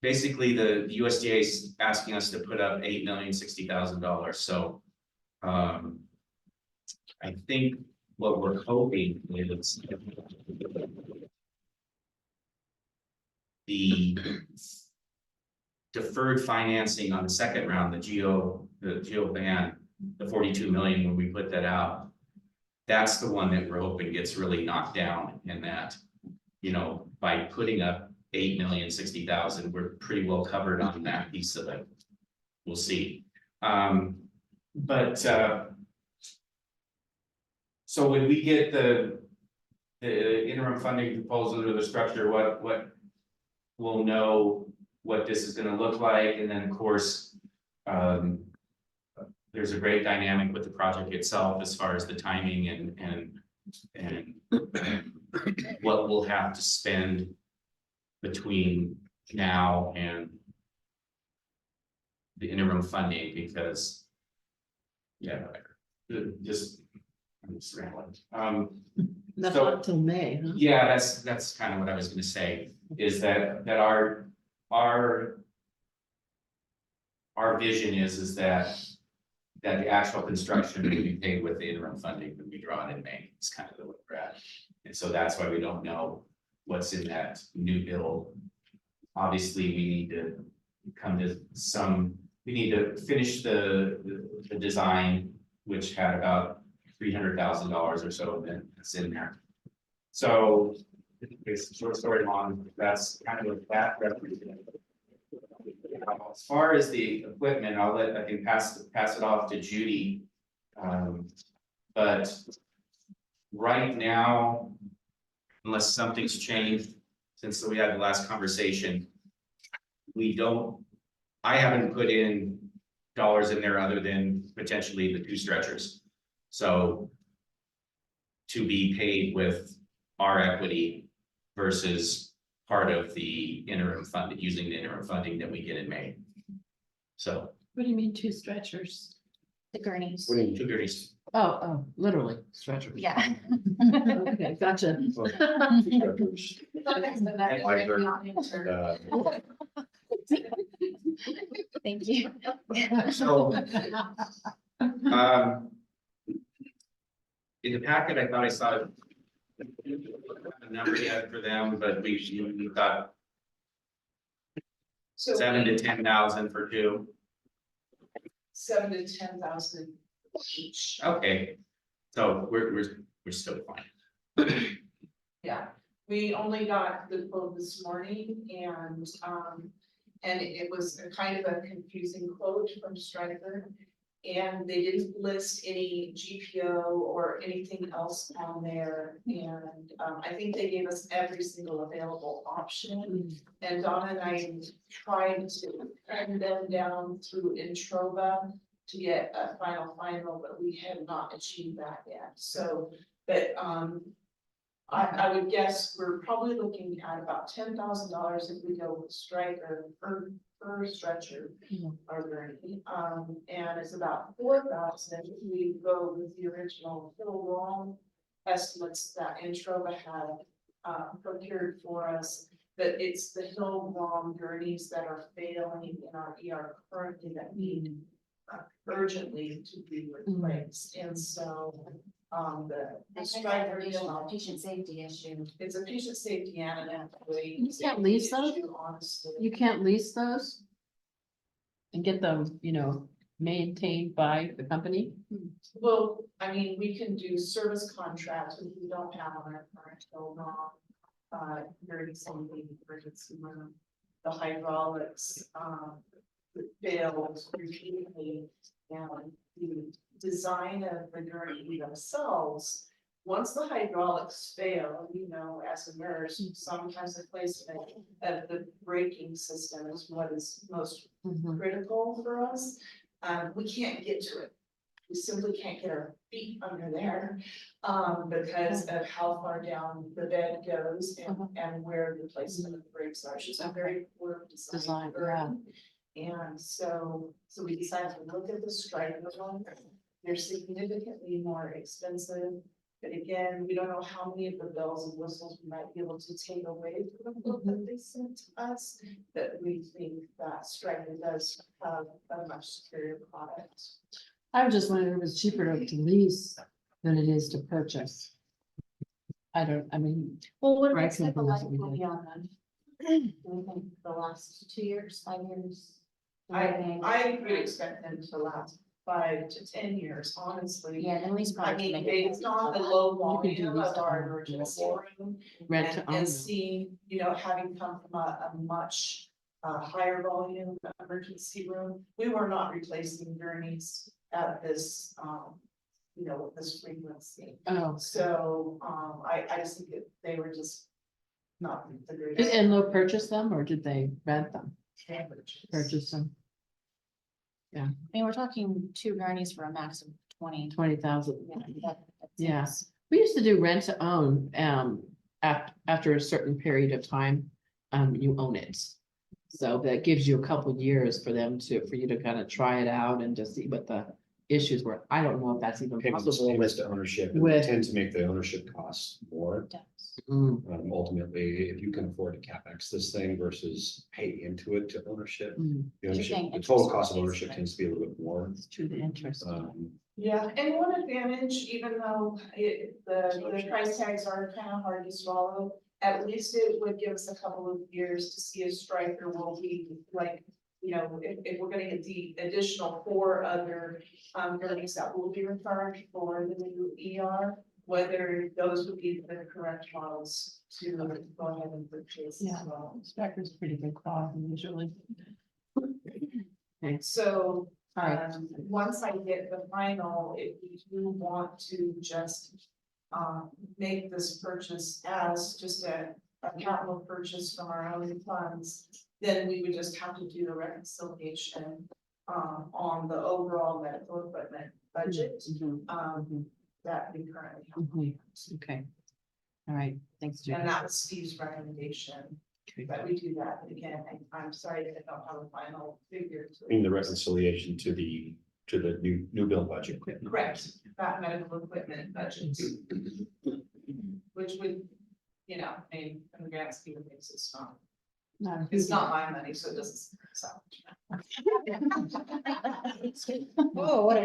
Basically, the USDA is asking us to put up $8,060,000, so. I think what we're hoping is. The. Deferred financing on the second round, the geo ban, the 42 million, when we put that out. That's the one that we're hoping gets really knocked down in that, you know, by putting up 8,060,000, we're pretty well covered on that piece of it. We'll see. So when we get the interim funding proposal or the structure, what we'll know what this is gonna look like, and then of course, there's a great dynamic with the project itself as far as the timing and what we'll have to spend between now and the interim funding, because yeah, I'm just rambling. That's So- not till May, huh? Yeah, that's kind of what I was gonna say, is that our vision is that the actual construction will be paid with the interim funding when we draw it in May. It's kind of the way we're at. And so that's why we don't know what's in that new bill. Obviously, we need to we need to finish the design, which had about $300,000 or so that's in there. So it's short story long, that's kind of what that represents. As far as the equipment, I can pass it off to Judy. But right now, unless something's changed since we had the last conversation, I haven't put in dollars in there other than potentially the 2 stretchers. So to be paid with our equity versus part of the interim funding, using the interim funding that we get in May. So. What do you mean 2 stretchers? The gurneys. 2 gurneys. Oh, literally stretchers. Yeah. Okay, gotcha. Thank you. So, in the packet, I thought I saw a number yet for them, but we got So 7,000 to 10,000 for 2. 7,000 to 10,000 each. Okay, so we're still fine. Yeah, we only got the quote this morning and it was a kind of a confusing quote from Stryker. And they didn't list any GPO or anything else on there, and I think they gave us every single available option. And Donna and I tried to pin them down through Introva to get a final, but we have not achieved that yet, so, but I would guess we're probably looking at about $10,000 if we go with Stryker per stretcher. Mhm. Or gurney, and it's about 4,000 if we go with the original Hill Long estimates that Introva had procured for us. That it's the Hill Long gurneys that are failing in our ER currently that need urgently to be replaced, and so, the Stryker Hill, Patient safety issue. it's a patient safety and an employee. You can't lease those? issue, honestly. You can't lease those? And get them, maintained by the company? Well, I mean, we can do service contracts, which we don't have on our current Hill Long. Very something emergency room, the hydraulics, failed repeatedly. And the design of the gurney themselves, once the hydraulics fail, as a nurse, sometimes the placement of the braking system is what is most critical for us. We can't get to it. We simply can't get our feet under there, because of how far down the bed goes and where the placement of the brakes are. It's just a very poor design. And so we decided to look at the Stryker one. They're significantly more expensive. But again, we don't know how many of the bells and whistles we might be able to take away from the book that they sent to us. That we think that Stryker does have a much superior product. I was just wondering if it was cheaper to lease than it is to purchase. Well, what do we Right, expect the something life that's what we will did. be on them? Do we think the last 2 years, 5 years? I would expect them to last 5 to 10 years, honestly. Yeah, at least. I mean, based on the low You can do volume lease of to our own. emergency room. Rent to own. And seeing, having come from a much higher volume emergency room, we were not replacing gurneys at this, with this frequency. Oh, So, I just think that they were just not the greatest. did Enlo purchase them or did they rent them? Purchase them, I mean, we're talking 2 gurneys for a max of 20. 20,000. That Yeah. seems- We used to do rent to own, after a certain period of time, you own it. So that gives you a couple years for you to kind of try it out and just see what the issues were. I don't know if that's even possible. Payments to ownership with- tend to make the ownership costs more. It does. Ultimately, if you can afford to CapEx this thing versus pay into it to ownership, Mm, the You're ownership, paying the total interest cost of on it, ownership right? tends to be a little bit more. It's true, the interest. Yeah, and one advantage, even though the price tags are kind of hard to swallow, at least it would give us a couple of years to see if Stryker will be like, if we're gonna get the additional 4 other gurneys that will be required for the new ER, whether those would be the correct models to go ahead and purchase Yeah. as well. Spectre's pretty good quality usually. Okay, So all right. once I get the final, if we do want to just make this purchase as just a capital purchase from our own funds, then we would just have to do a reconciliation on the overall medical equipment budget that we currently have. Okay. All right, thanks, Judy. And that was Steve's recommendation Okay. that we do that. But again, I'm sorry that I don't have a final figure. to- In the reconciliation to the new bill budget. Correct, that medical equipment budget. Which would, in the grand scheme of things, it's not my money, so it doesn't. Oh, what a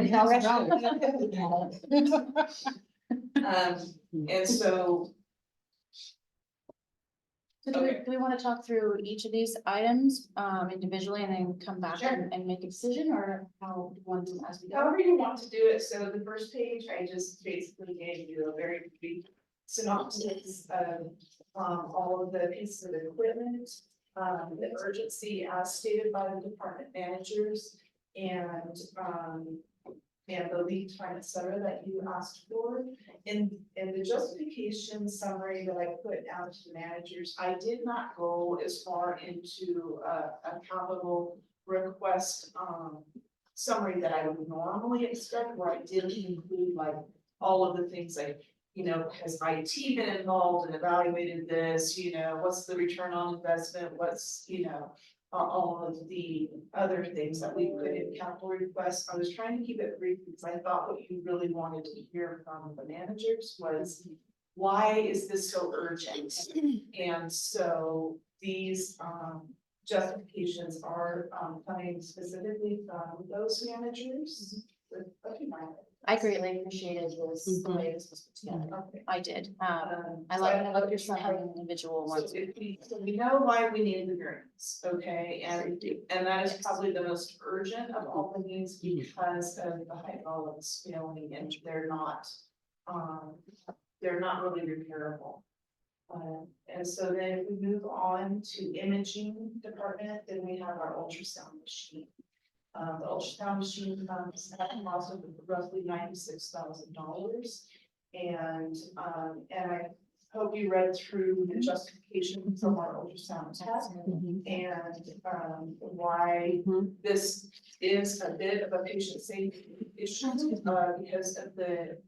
And so, So do we want to talk through each of these items individually and then come back Sure. and make a decision, or how do you want to as we go? however you want to do it, so the first page, I just basically gave you a very brief synopsis of all of the pieces of equipment, the urgency as stated by the department managers, and the lead time, et cetera, that you asked for. In the justification summary that I put out to the managers, I did not go as far into a capital request summary that I would normally expect, where I didn't include like all of the things like you know, has IT been involved and evaluated this, you know, what's the return on investment, what's, you know, all of the other things that we put in capital requests. I was trying to keep it brief because I thought what you really wanted to hear from the managers was, why is this so urgent? And so these justifications are coming specifically from those managers. I greatly appreciated this, the way this was put together. I did. I like your son having an individual one. So we know why we need the variance, okay, and that is probably the most urgent of all the needs because of the hydraulics failing and they're not really repairable. And so then if we move on to imaging department, then we have our ultrasound machine. The ultrasound machine comes at a cost of roughly $96,000. And I hope you read through the justification from our ultrasound test and why this is a bit of a patient safety issue because of the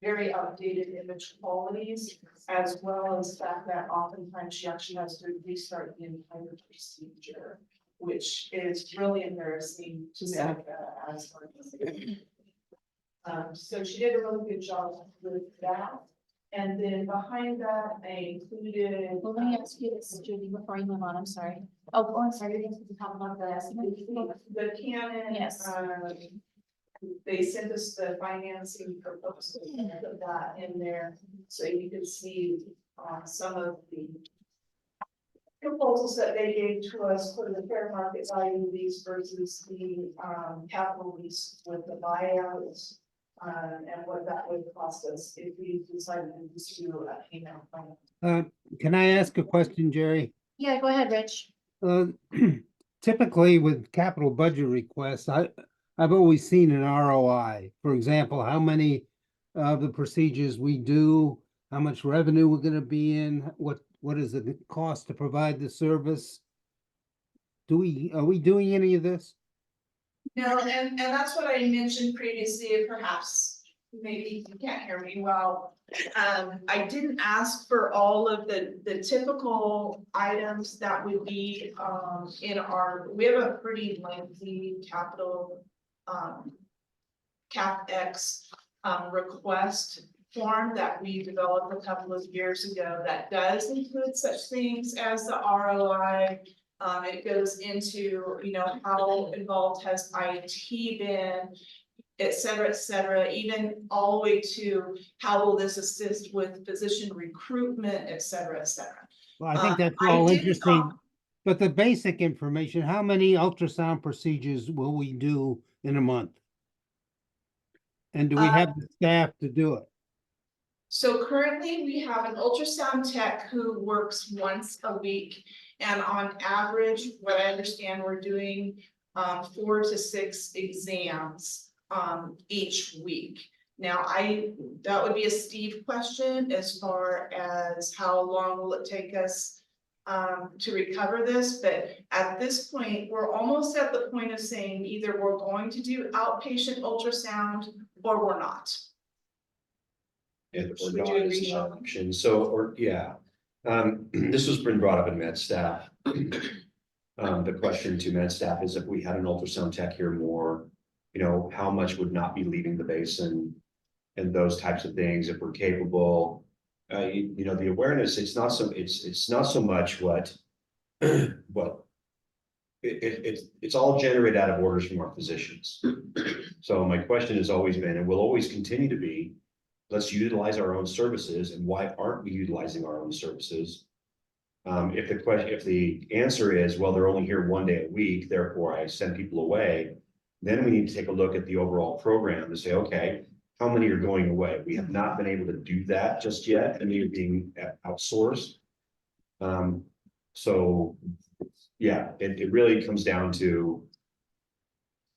very outdated image qualities, as well as the fact that oftentimes she actually has to restart the entire procedure, which is really embarrassing to say as her. So she did a really good job with that. And then behind that, I included. Well, let me ask you this, Judy, before you move on, I'm sorry. Oh, I'm sorry, you're going to talk about the estimate. The Canon. Yes. They sent us the financing proposal, and I put that in there, so you can see some of the proposals that they gave to us for the fair market value lease versus the capital lease with the buyouts. And what that would cost us if we decided to do a payment plan. Can I ask a question, Jerry? Yeah, go ahead, Rich. Typically with capital budget requests, I've always seen an ROI. For example, how many of the procedures we do, how much revenue we're gonna be in, what is the cost to provide the service? Are we doing any of this? No, and that's what I mentioned previously, perhaps, maybe you can't hear me well. I didn't ask for all of the typical items that would be in we have a pretty lengthy capital CapEx request form that we developed a couple of years ago that does include such things as the ROI. It goes into, you know, how involved has IT been, et cetera, even all the way to how will this assist with physician recruitment, et cetera, et cetera. Well, I think that's I all did interesting, not- but the basic information, how many ultrasound procedures will we do in a month? And do we have the staff to do it? So currently we have an ultrasound tech who works once a week. And on average, what I understand, we're doing 4 to 6 exams each week. Now, that would be a Steve question as far as how long will it take us to recover this, but at this point, we're almost at the point of saying either we're going to do outpatient ultrasound or we're not. If or Should we not do a is an reshuffle? option, so, or, yeah. This was been brought up in med staff. The question to med staff is if we had an ultrasound tech here more, you know, how much would not be leaving the basin? And those types of things, if we're capable, you know, the awareness, it's not so much what it's all generated out of orders from our physicians. So my question has always been, and will always continue to be, let's utilize our own services, and why aren't we utilizing our own services? If the answer is, well, they're only here 1 day a week, therefore I send people away, then we need to take a look at the overall program to say, okay, how many are going away? We have not been able to do that just yet, and they're being outsourced. So yeah, it really comes down to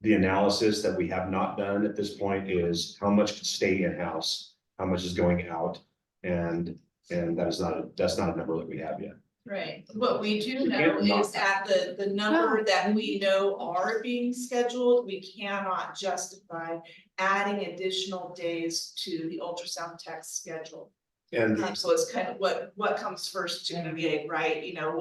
the analysis that we have not done at this point is how much could stay in-house, how much is going out, and that's not a number that we have yet. Right, what we do know can't not is at the number that we know are being scheduled, we cannot justify adding additional days to the ultrasound tech schedule. And So it's kind of what comes first to the egg, right? You know,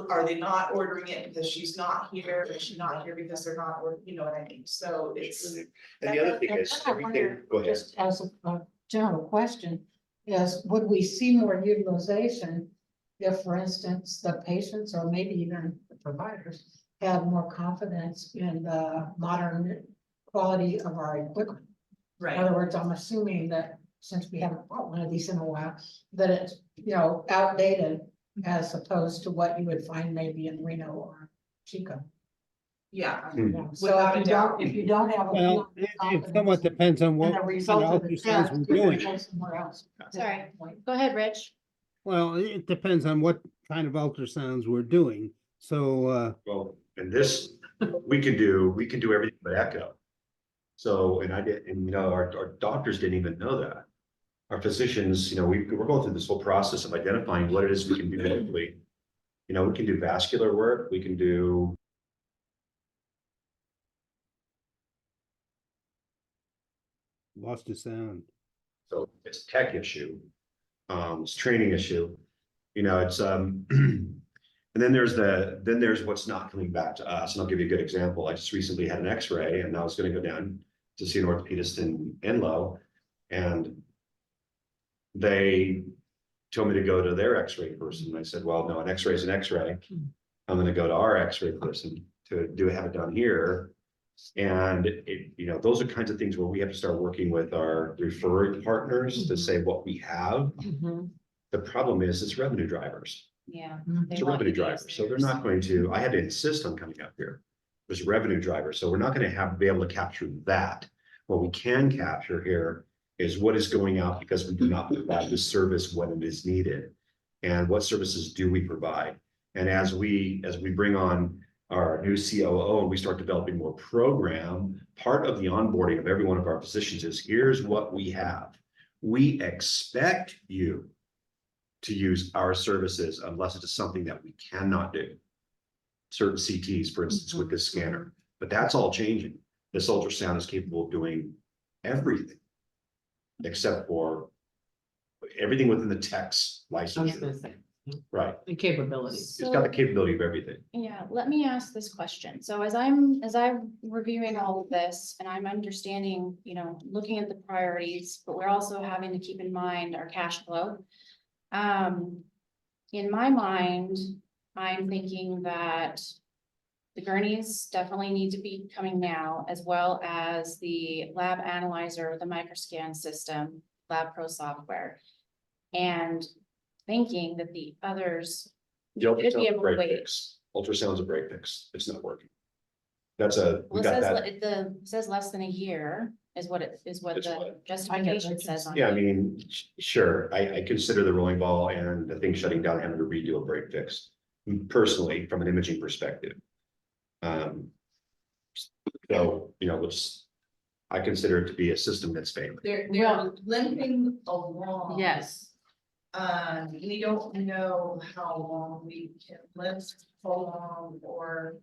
are they not ordering it because she's not here? Is she not here because they're not, or, you know what I mean? So it's. and the other thing is, I everything, wonder, go ahead. just as a general question, is would we see more utilization if, for instance, the patients or maybe even the providers had more confidence in the modern quality of our equipment? In Right, other words, I'm assuming that since we haven't bought one of these in a while, that it's, outdated as opposed to what you would find maybe in Reno or Chico. yeah. So Without a if you don't have. Well, it somewhat depends on what And the kind result of of the ultrasounds test, we're you could doing. go somewhere else. Sorry. Go ahead, Rich. Well, it depends on what kind of ultrasounds we're doing. So, Well, and this, we can do everything but echo. So, and our doctors didn't even know that. Our physicians, we're going through this whole process of identifying what it is we can do medically. We can do vascular work, we can do. lost the sound. So it's a tech issue. It's a training issue. It's, and then there's what's not coming back to us. And I'll give you a good example. I just recently had an X-ray and I was gonna go down to see an orthopedist in Enloe. And they told me to go to their X-ray person. And I said, well, no, an X-ray is an X-ray. I'm gonna go to our X-ray person to have it done here. And those are kinds of things where we have to start working with our referring partners to say what we have. The problem is it's revenue drivers. Yeah. It's a revenue driver. So they're not going to, I had to insist on coming up here. It was a revenue driver. So we're not going to be able to capture that. What we can capture here is what is going out because we do not provide the service when it is needed. And what services do we provide? And as we bring on our new COO and we start developing more program, part of the onboarding of every one of our physicians is here's what we have. We expect you to use our services unless it is something that we cannot do. Certain CTs, for instance, with this scanner, but that's all changing. This ultrasound is capable of doing everything except for everything within the tech's I was gonna licensure, say, right? the capabilities. It's got the capability of everything. Yeah, let me ask this question. So as I'm reviewing all of this and I'm understanding, looking at the priorities, but we're also having to keep in mind our cash flow. In my mind, I'm thinking that the gurneys definitely need to be coming now, as well as the lab analyzer, the microscan system, Lab Pro software. And thinking that the others The should be ultrasound's a able to break wait. fix. Ultrasound's a break fix. It's not working. We Well, it got says, that. it says less than a year is what It's the what? justification says on Yeah, I it. mean, sure, I consider the rolling ball and the thing shutting down having to redo a break fix. Personally, from an imaging perspective. So, I consider it to be a system that's failing. They're Well- limping along. Yes, We don't know how long we can limp, how long, or,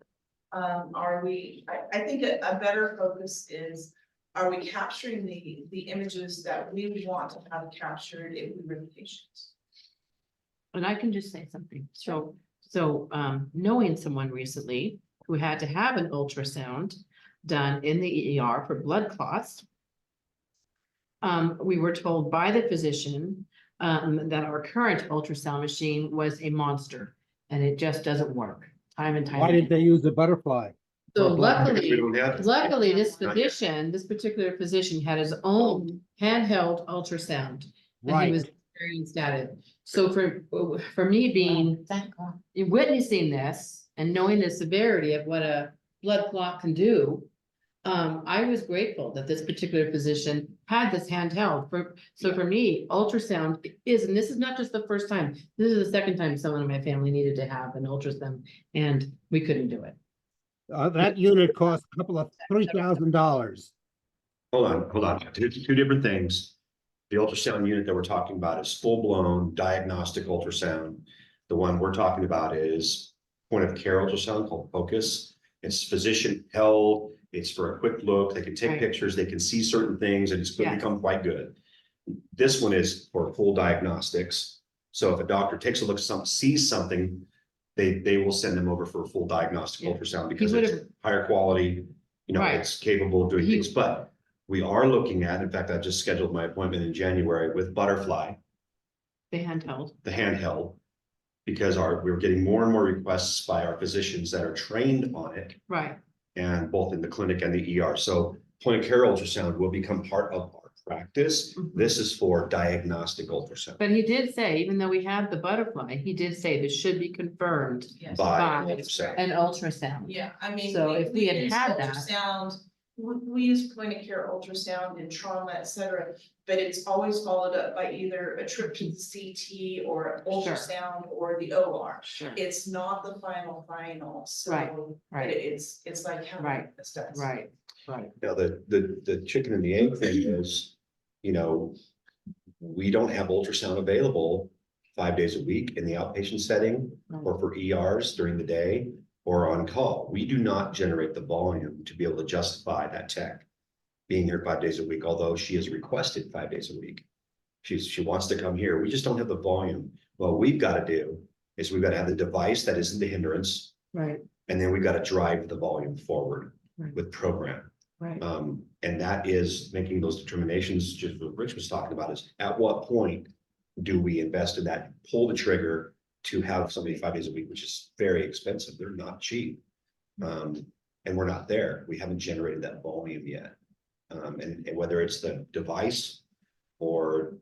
I think a better focus is, are we capturing the images that we want to have captured if we were the patients? and I can just say something. So, knowing someone recently who had to have an ultrasound done in the ER for blood clots. We were told by the physician, that our current ultrasound machine was a monster and it just doesn't work time and time. Why again. didn't they use the butterfly? So We luckily, don't have. this Not yet. particular physician had his own handheld ultrasound. And he was Right, experienced at it. So for me being Thank God. witnessing this and knowing the severity of what a blood clot can do. I was grateful that this particular physician had this handheld so for me, ultrasound is, and this is not just the first time, this is the second time someone in my family needed to have an ultrasound and we couldn't do it. that unit cost a couple of $3,000. Hold on, two different things. The ultrasound unit that we're talking about is full-blown diagnostic ultrasound. The one we're talking about is point of care ultrasound called Focus. It's physician held, it's for a quick look, they can take Right. pictures, they can see certain things, and it's going to Yes. become quite good. This one is for full diagnostics. So if a doctor takes a look at something, sees something, they will send them over for a full diagnostic Yeah. ultrasound because He it's would've- higher quality. You know, Right. it's capable of doing He- things, but we are looking at, in fact, I just scheduled my appointment in January with Butterfly, The handheld, the handheld. Because we're getting more and more requests by our physicians that are trained on it, right, and both in the clinic and the ER. So point of care ultrasound will become part of our practice. Mhm. This is for diagnostic ultrasound but he did say, even though we had the Butterfly, he did say this should be confirmed Yes. by By- ultrasound. an ultrasound. Yeah, I mean. So if we had use had that- ultrasound, we use point of care ultrasound in trauma, et cetera, but it's always followed up by either a trip to the CT or ultrasound or the OR. Sure. It's not the final, Right, so right. it's like having Right, a stent. Right, right, Now, the chicken and the egg thing is, you know, we don't have ultrasound available 5 days a week in the outpatient setting or for ERs during the day or on call. We do not generate the volume to be able to justify that tech being here 5 days a week, although she has requested 5 days a week. She wants to come here. We just don't have the volume. What we've got to do is we've got to have the device that isn't the hindrance, right, and then we've got to drive the volume forward Right. with program. right. And that is making those determinations, just what Rich was talking about, is at what point do we invest in that, pull the trigger to have somebody 5 days a week, which is very expensive. They're not cheap. And we're not there. We haven't generated that volume yet. And whether it's the device or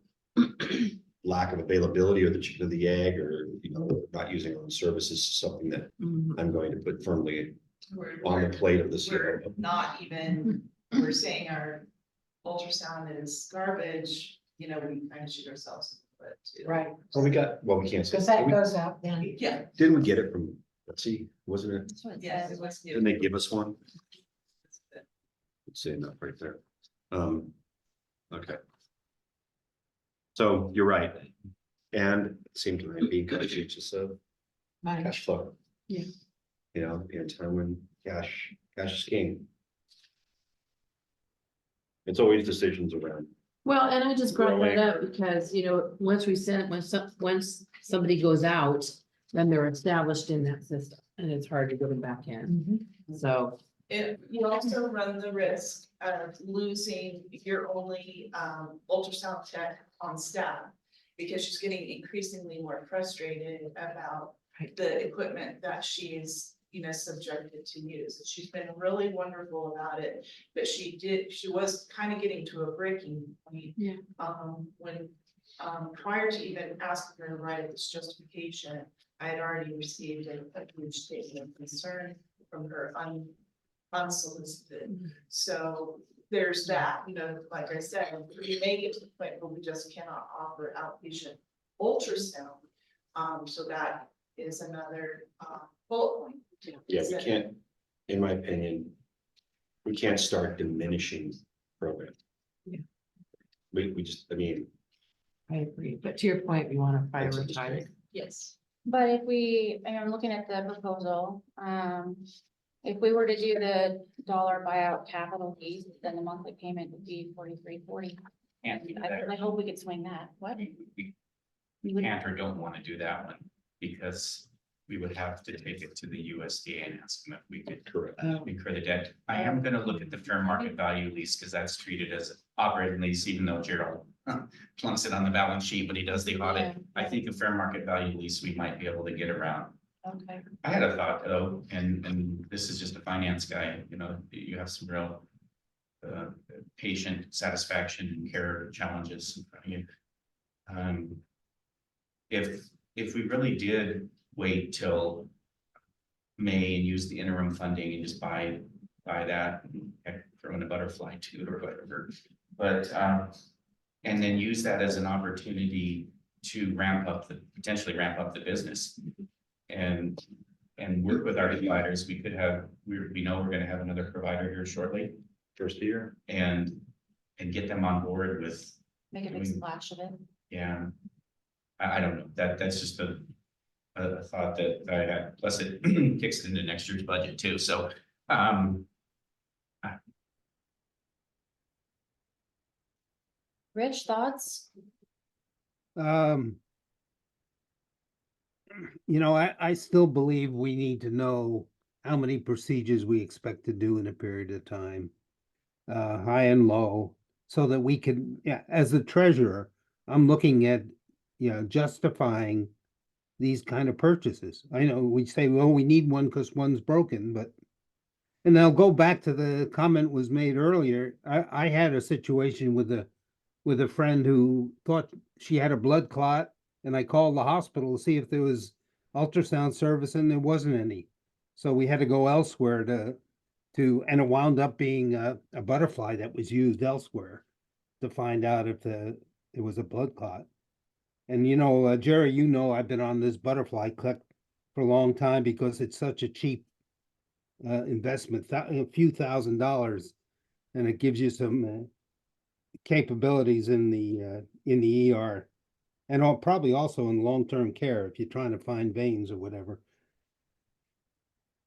lack of availability or the chicken or the egg, or, you know, not using our own services, is something that Mhm. I'm going to put firmly We're- on the we're- plate of the We're CEO. not even, we're saying our ultrasound is garbage, you know, we kind of shoot ourselves in the foot too. Right, Oh, we got, well, we can't say. because that we- goes out then. Yeah, Didn't we get it from, let's see, wasn't it, That's what it yes, says. it was new. didn't they give us one? Let's see, not right there. Okay. So you're right. And it seemed to me being conscientious of Right. cash flow. Yeah. You know, in a time when cash is king. It's always decisions around. Well, and I just brought that Growing. up because, you know, once once somebody goes out, then they're established in that system and it's hard to get them back in. So, You also run the risk of losing your only ultrasound tech on staff. Because she's getting increasingly more frustrated about Right. the equipment that she's, you know, subjected to use. She's been really wonderful about it, but she was kind of getting to a breaking point. Yeah. When, prior to even asking her to write this justification, I had already received a huge statement of concern from her unsolicited. Mhm. So there's that, you know, like I said, we may get to the point where we just cannot offer outpatient ultrasound. So that is another bullet point. Yeah, we can't, in my opinion, we can't start diminishing program. Yeah. We just, I mean, I agree, but to your point, we want to It's a prioritize. mistake. Yes. But if we, and I'm looking at the proposal, if we were to do the dollar buyout capital fees, then the monthly payment would be 43.40. Can't do I that. really hope we could swing that. What? We We would- can't or don't want to do that one because we would have to take it to the USDA and ask them if we could correct. incur the debt. I am gonna look at the fair market value lease because that's treated as operating lease, even though Gerald plunks it on the balance sheet when he does the audit. Yeah. I think a fair market value lease, we might be able to get around. Okay. I had a thought though, and this is just a finance guy, you know, you have some real patient satisfaction and care challenges in front of you. If we really did wait till May and use the interim funding and just buy that, and heck, throw in a Butterfly too or whatever. But, and then use that as an opportunity to potentially ramp up the business. And work with our providers. We could have, we know we're gonna have another provider here shortly First year. and get them on board with, Make a big splash of it. yeah. I don't know, that's just a a thought that I had, plus it kicks into next year's budget too, so, Rich, thoughts? Um. You know, I still believe we need to know how many procedures we expect to do in a period of time. High and low, so that we can, yeah, as the treasurer, I'm looking at, justifying these kind of purchases. I know we say, well, we need one because one's broken, but. And I'll go back to the comment was made earlier. I had a situation with a friend who thought she had a blood clot, and I called the hospital to see if there was ultrasound service, and there wasn't any. So we had to go elsewhere and it wound up being a butterfly that was used elsewhere to find out if it was a blood clot. And Jerry, I've been on this butterfly click for a long time because it's such a cheap investment, a few $1,000s, and it gives you some capabilities in the ER, and probably also in long-term care if you're trying to find veins or whatever.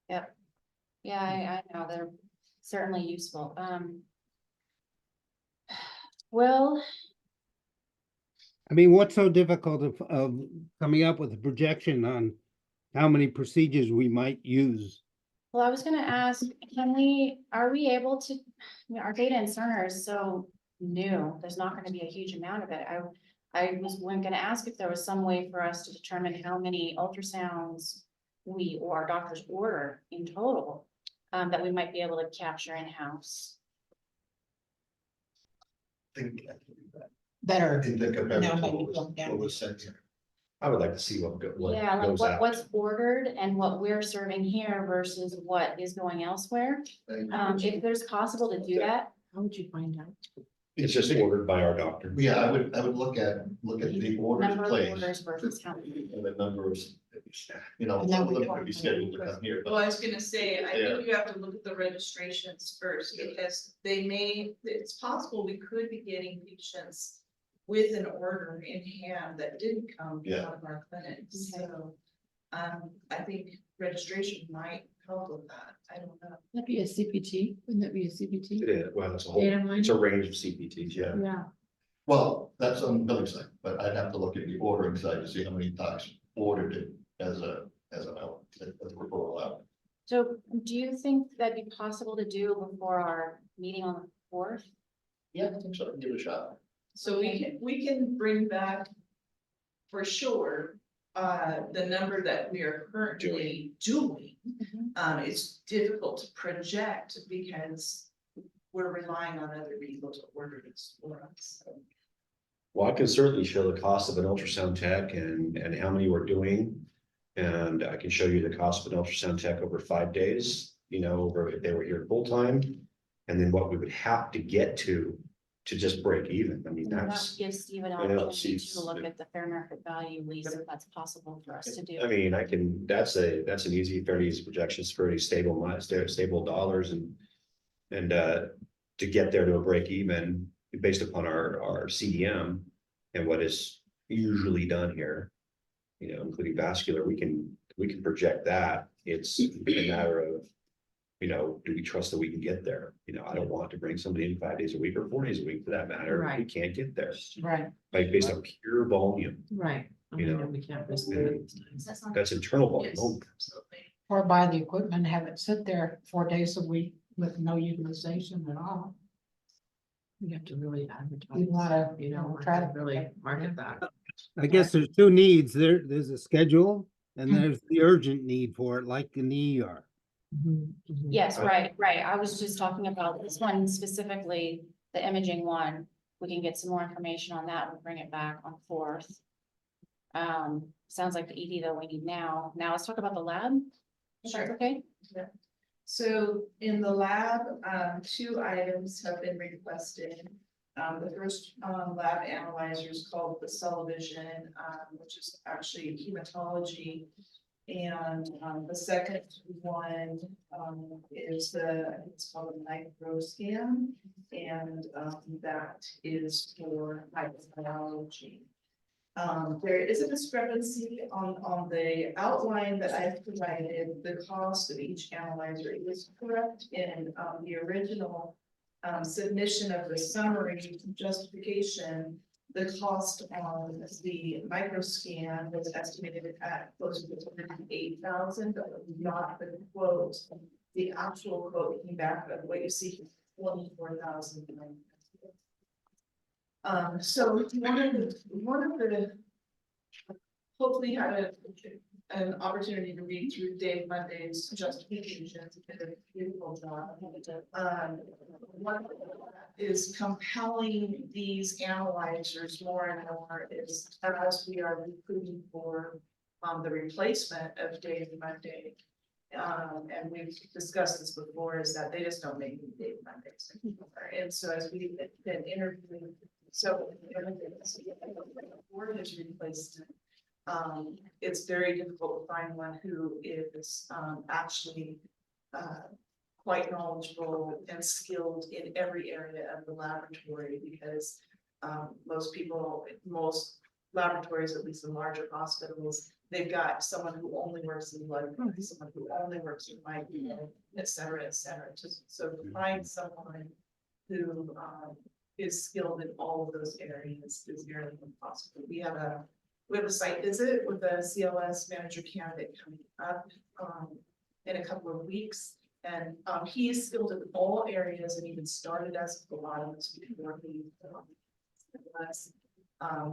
Yep. Yeah, I know, they're certainly useful. Well, I mean, what's so difficult of coming up with a projection on how many procedures we might use? I was gonna ask, are we able to, our data in Cerner is so new, there's not gonna be a huge amount of it. I was gonna ask if there was some way for us to determine how many ultrasounds we or our doctors order in total, that we might be able to capture in-house. Think, Better. in the Now comparison maybe to what go was, down. what was sent here. I would like to see what Yeah, like goes out. what's ordered and what we're serving here versus what is going elsewhere. If there's possible to do that, How would you find out? It's just ordered by our doctor. Yeah, I would look at the orders number of placed orders versus how many. and the number of, And some then of we them don't could be know. scheduled to come here, Well, but I was gonna say, I think you have to look at the registrations first, because it's possible we could be getting patients with an order in hand that didn't come Yeah. out of our clinics, Okay. so. I think registration might help with that, I don't know. That'd be a CPT, wouldn't that be a CPT? It is, well, it's a whole, Data it's mining? a range of CPTs, yeah. Yeah. well, that's on the billing side, but I'd have to look at the ordering side to see how many docs ordered it as a referral out. So do you think that'd be possible to do before our meeting on the 4th? Yeah, I think so, give it a shot. So we can bring back for sure, the number that we are currently doing. It's difficult to project because we're relying on other people to order this for us. So. Well, I can certainly show the cost of an ultrasound tech and how many we're doing. And I can show you the cost of an ultrasound tech over 5 days, over if they were here full time. And then what we would have to get to just break even. I mean, That that's, gives Steve an I know, opportunity she's- to look at the fair market value lease, if that's possible for us to do. I mean, that's an fairly easy projection. It's very stable dollars and to get there to a break even based upon our CDM and what is usually done here, including vascular, we can project that. It's a matter of, do we trust that we can get there? I don't want to bring somebody in 5 days a week or 4 days a week for that matter. We Right. can't get there, Right, like based on pure volume. right. I You mean, know, we can't risk and it. That's not- That's internal volume. Yes, only. absolutely. Or buy the equipment, have it sit there 4 days a week with no utilization at all. You have to really advertise. You'd wanna, Try to really market that. I guess there's two needs. There's a schedule and there's the urgent need for it, like in the ER. Yes, right. I was just talking about this one specifically, the imaging one. We can get some more information on that. We'll bring it back on 4th. Sounds like the ED though we need now. Now let's talk about the lab. If that's Sure. okay? So in the lab, 2 items have been requested. The first lab analyzer is called the Cell-Vision, which is actually hematology. And the second one is it's called a microscan, and that is for microbiology. There is a discrepancy on the outline that I've provided, the cost of each analyzer. It was correct in, the original submission of the summary justification. The cost on the micro scan was estimated at close to 8,000, but not the quote. The actual quote came back, but what you see, 24,000. So one of the, hopefully had an opportunity to read through Dave Monday's justifications, he did a beautiful job. What is compelling these analyzers more and more is as we are recruiting for the replacement of Dave Monday. And we've discussed this before, is that they just don't make any Dave Mondays anymore. And so as we've been interviewing, so board has replaced it. It's very difficult to find one who is actually quite knowledgeable and skilled in every area of the laboratory, because most laboratories, at least in larger hospitals, they've got someone who only works in blood, someone who only works in micro, et cetera, et cetera. So to find someone who is skilled in all of those areas is nearly impossible. We have a site visit with a CLS manager candidate coming up in a couple of weeks. And he is skilled in all areas and even started as a phlebotomist before he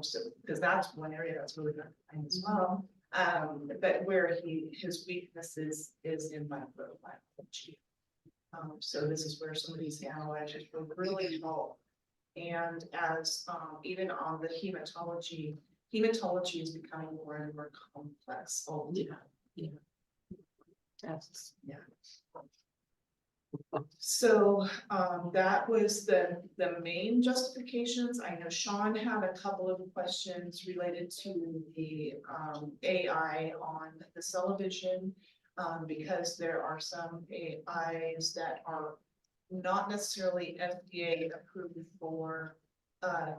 so because that's one area that's really good as well. But where his weakness is in microbiology. So this is where some of these analyzers will really help. And as even on the hematology is becoming more and more complex all the time. Yeah. So that was the main justifications. I know Sean had a couple of questions related to the AI on the television, because there are some AIs that are not necessarily FDA approved for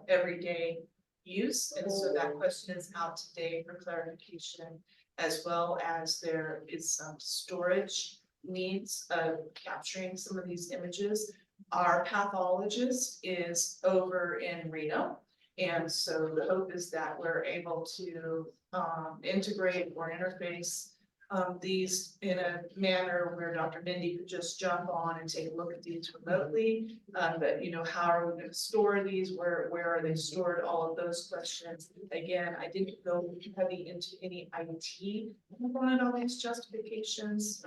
everyday use. And so that question is out today for clarification, as well as there is some storage needs of capturing some of these images. Our pathologist is over in Reno. And so the hope is that we're able to integrate or interface these in a manner where Dr. Mindy could just jump on and take a look at these remotely. But you know, how are we going to store these? Where are they stored? All of those questions. Again, I didn't go heavy into any IT component on these justifications,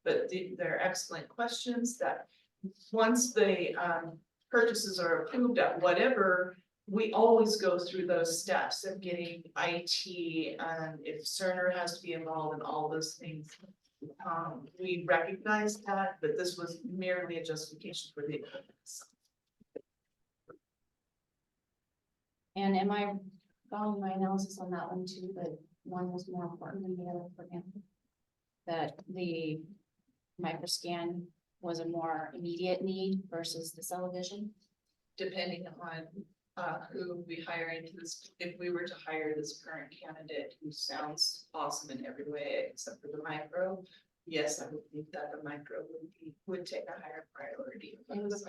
but they're excellent questions that once the purchases are approved at whatever, we always go through those steps of getting IT, and if Cerner has to be involved in all those things. We recognize that, but this was merely a justification for the equipment. And am I following my analysis on that one too, that one was more important than the other for him? That the microscan was a more immediate need versus the television? Depending on who we hire into this, if we were to hire this current candidate who sounds awesome in every way except for the micro, yes, I would think that the micro would take a higher priority. It was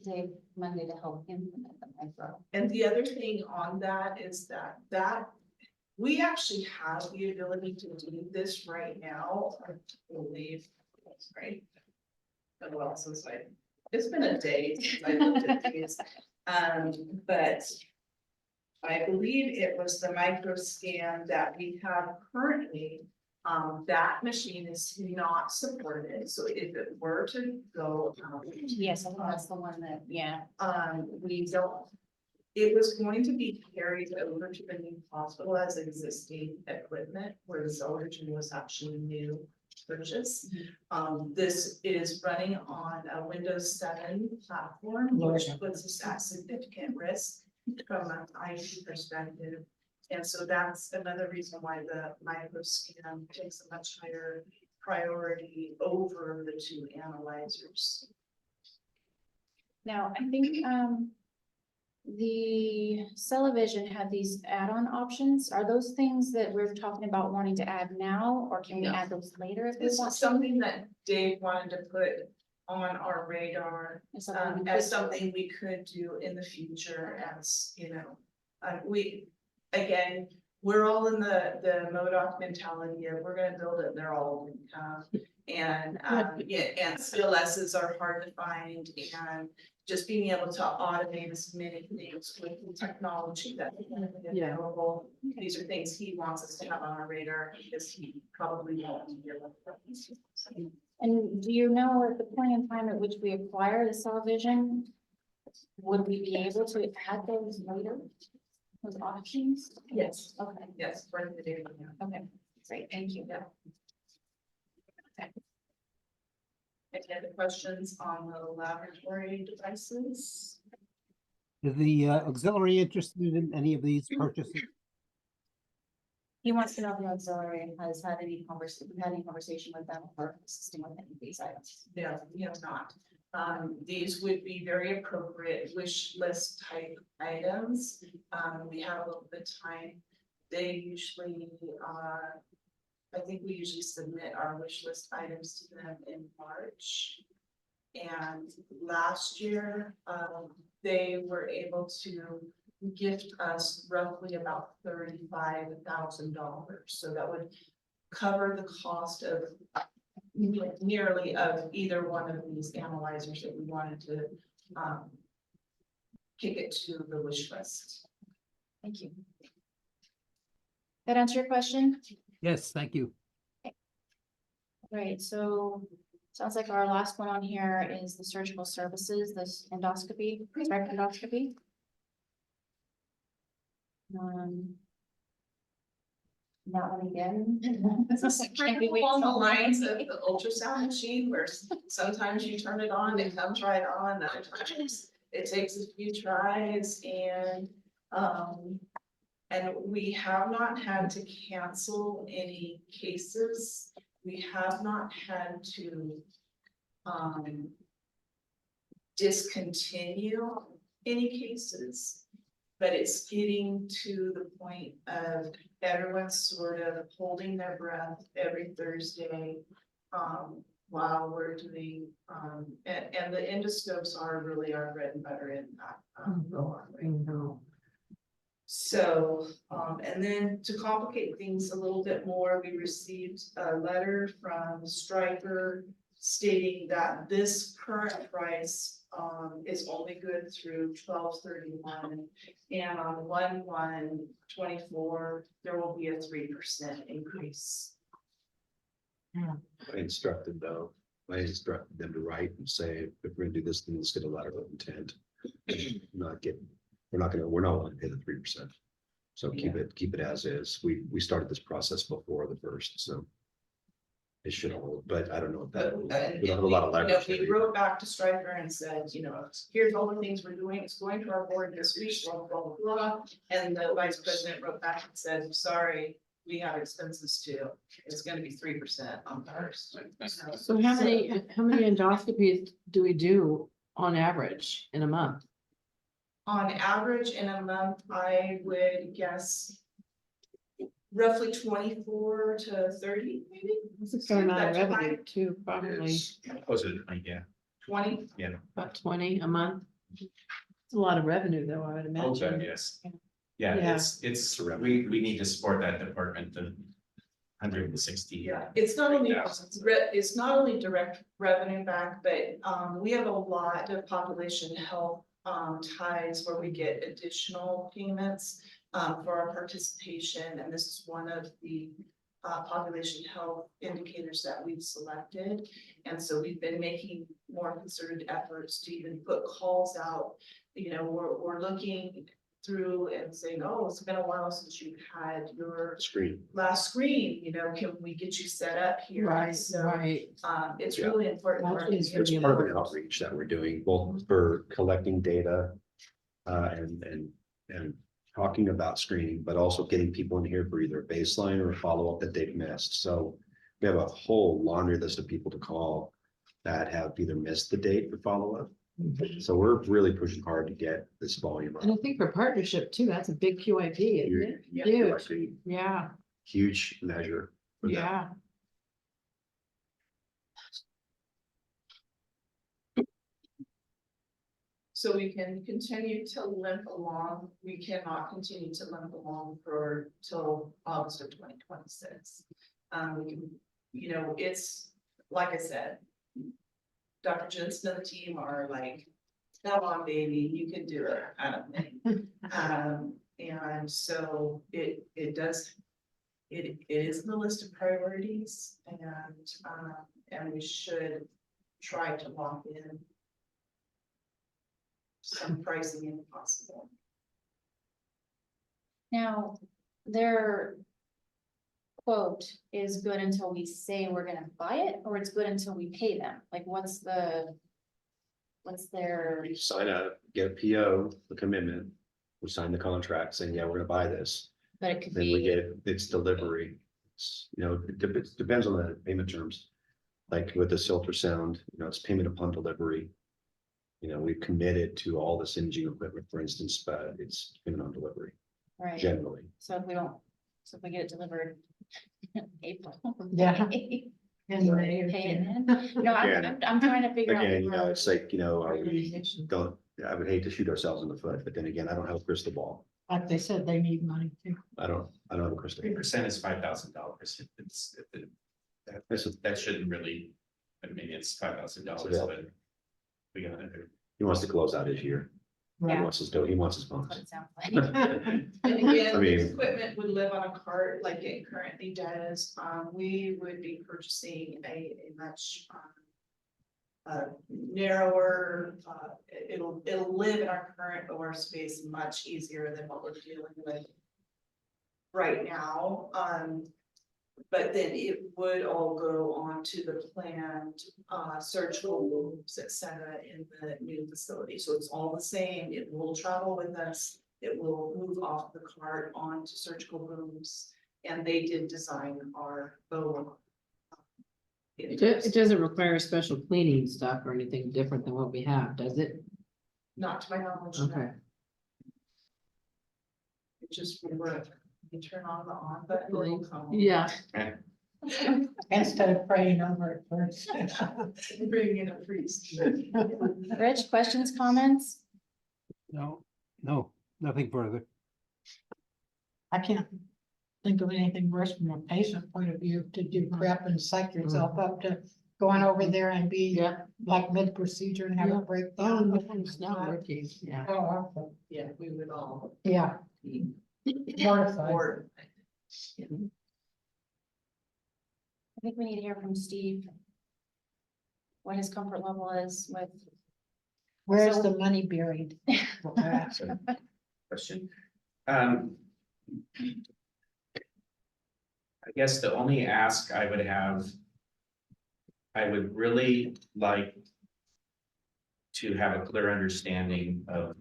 Dave Monday to help implement the micro. And the other thing on that is that we actually have the ability to do this right now, I believe, right? Oh, well, since it's been a day since I looked at these. But I believe it was the micro scan that we have currently. That machine is not supported. So if it were to go, Yes, I think that's the one that, yeah. we don't. It was going to be carried over to the new hospital as existing equipment, where the television was actually new purchase. This is running on a Windows 7 platform, which puts us at significant risk from an IT perspective. And so that's another reason why the micro scan takes a much higher priority over the two analyzers. Now, I think The Celavision had these add-on options. Are those things that we're talking about wanting to add now, or can we No. add those later if we This want is to? something that Dave wanted to put on our radar, Is something we as could- something we could do in the future as, you know. We, again, we're all in the MODOC mentality of we're gonna build it, and they're all gonna come. And, yeah, and CLSs are hard to find, and just being able to automate as many things with the technology that's Yeah. available. These are things he wants us to have on our radar, because he probably won't be here. And do you know at the point in time at which we acquire the Celavision, would we be able to add those later? Those options? Yes, Okay, yes, bring the data, yeah. okay, great, thank you. Yeah. Any other questions on the laboratory devices? Is the auxiliary interested in any of these purchases? He wants to know if the auxiliary has had any conversation with them or assisting with any of these items. No, we have not. These would be very appropriate wish list type items. We have a little bit of time. They usually, I think we usually submit our wish list items to them in March. And last year, they were able to gift us roughly about $35,000. So that would cover the cost of nearly of either one of these analyzers that we wanted to kick it to the wish list. Thank you. That answer your question? Yes, thank you. Right, so sounds like our last one on here is the surgical services, this endoscopy, direct endoscopy. That one again. Can't be waiting Along the so long. lines of the ultrasound machine where sometimes you turn it on, it comes right on, other times it takes a few tries and we have not had to cancel any cases. We have not had to discontinue any cases. But it's getting to the point of everyone's sort of holding their breath every Thursday. While we're doing, and the endoscopes are really our bread and butter in that. So, and then to complicate things a little bit more, we received a letter from Stryker stating that this current price is only good through 12/31. And on 1/1/24, there will be a 3% increase. I instructed them to write and say, if we're gonna do this, then let's get a letter of intent. We're not gonna pay the 3%. So keep it as is. We started this process before the first, so. It should hold, but I don't know if that, we don't have a lot of leverage. We wrote back to Stryker and said, here's all the things we're doing, it's going to our board this week, blah, blah, blah, blah. And the vice president wrote back and said, sorry, we have expenses too. It's gonna be 3% on ours. So how many endoscopies do we do on average in a month? On average, in a month, I would guess roughly 24 to 30, maybe. That's a fair amount of That's revenue fine. too, probably Was it, yeah. 20. about 20 a month. It's a lot of revenue though, I would imagine. Yes. Yeah, Yeah. it's, we need to support that department, the 160. Yeah, it's not only, it's not only direct revenue back, but we have a lot of population health ties where we get additional payments for our participation, and this is one of the population health indicators that we've selected. And so we've been making more concerted efforts to even put calls out. We're looking through and saying, oh, it's been a while since you've had your Screen. last screen, can we get you set up here? Right, So, right. it's Yeah. really important. for our That is community. really Part of an outreach that we're doing, both for collecting data and talking about screening, but also getting people in here for either a baseline or a follow-up that they've missed. So we have a whole laundry list of people to call that have either missed the date for follow-up So we're really pushing hard to get this volume And I up. think for partnership too, that's a big QIP, isn't it? Huge. Yeah, Huge measure for them. yeah. So we can continue to limp along. We cannot continue to limp along for till August of 2026. We can, you know, it's, like I said, Dr. Jensen and the team are like, come on, baby, you can do it, kind of thing. And so it is the list of priorities, and we should try to lock in some pricing if possible. Now, their quote is good until we say we're gonna buy it, or it's good until we pay them? Like, what's their, We sign up, get a PO, the commitment, we sign the contract saying, yeah, we're gonna buy this. but it could Then we be, get its delivery. You know, it depends on the payment terms. Like with this ultrasound, you know, it's payment upon delivery. You know, we've committed to all this imaging equipment, for instance, but it's payment on delivery right, generally. so if we get it delivered in April. Yeah. Pay And they- it in, no, Yeah. I'm trying to figure out. Again, you know, where- it's like, you know, are we Organization. don't, I would hate to shoot ourselves in the foot, but then again, I don't have a crystal ball. Like they said, they need money too. I don't have a crystal ball. 3% is $5,000. That shouldn't really, I mean, it's $5,000, Yeah. but we got under. He wants to close out his year. He Yeah. wants his, he wants his That's what bonus. it sounds like. And again, I the mean- equipment would live on a cart like it currently does. We would be purchasing a much narrower, it'll live in our current OR space much easier than what we're dealing with right now. But then it would all go on to the planned surgical rooms, et cetera, in the new facility. So it's all the same. It will travel with us. It will move off the cart onto surgical rooms. And they did design our BOA. It doesn't require special cleaning stuff or anything different than what we have, does it? Not to my knowledge. no. Okay. It just will, you turn on the on button. it'll come on. Yeah. Instead of praying over it first. Bring in a priest. Rich, questions, comments? No, nothing further. I can't think of anything worse from a patient point of view to do prep and psych yourself up to going over there and be Yeah. like mid-procedure and have Yeah. a Oh, breakdown. no, it's not working, yeah. Oh, awful. Yeah, we would all Yeah. be Mortified. bored. I think we need to hear from Steve. What his comfort level is with, Where's So- the money buried? Question. I guess the only ask I would have. I would really like. To have a clear understanding of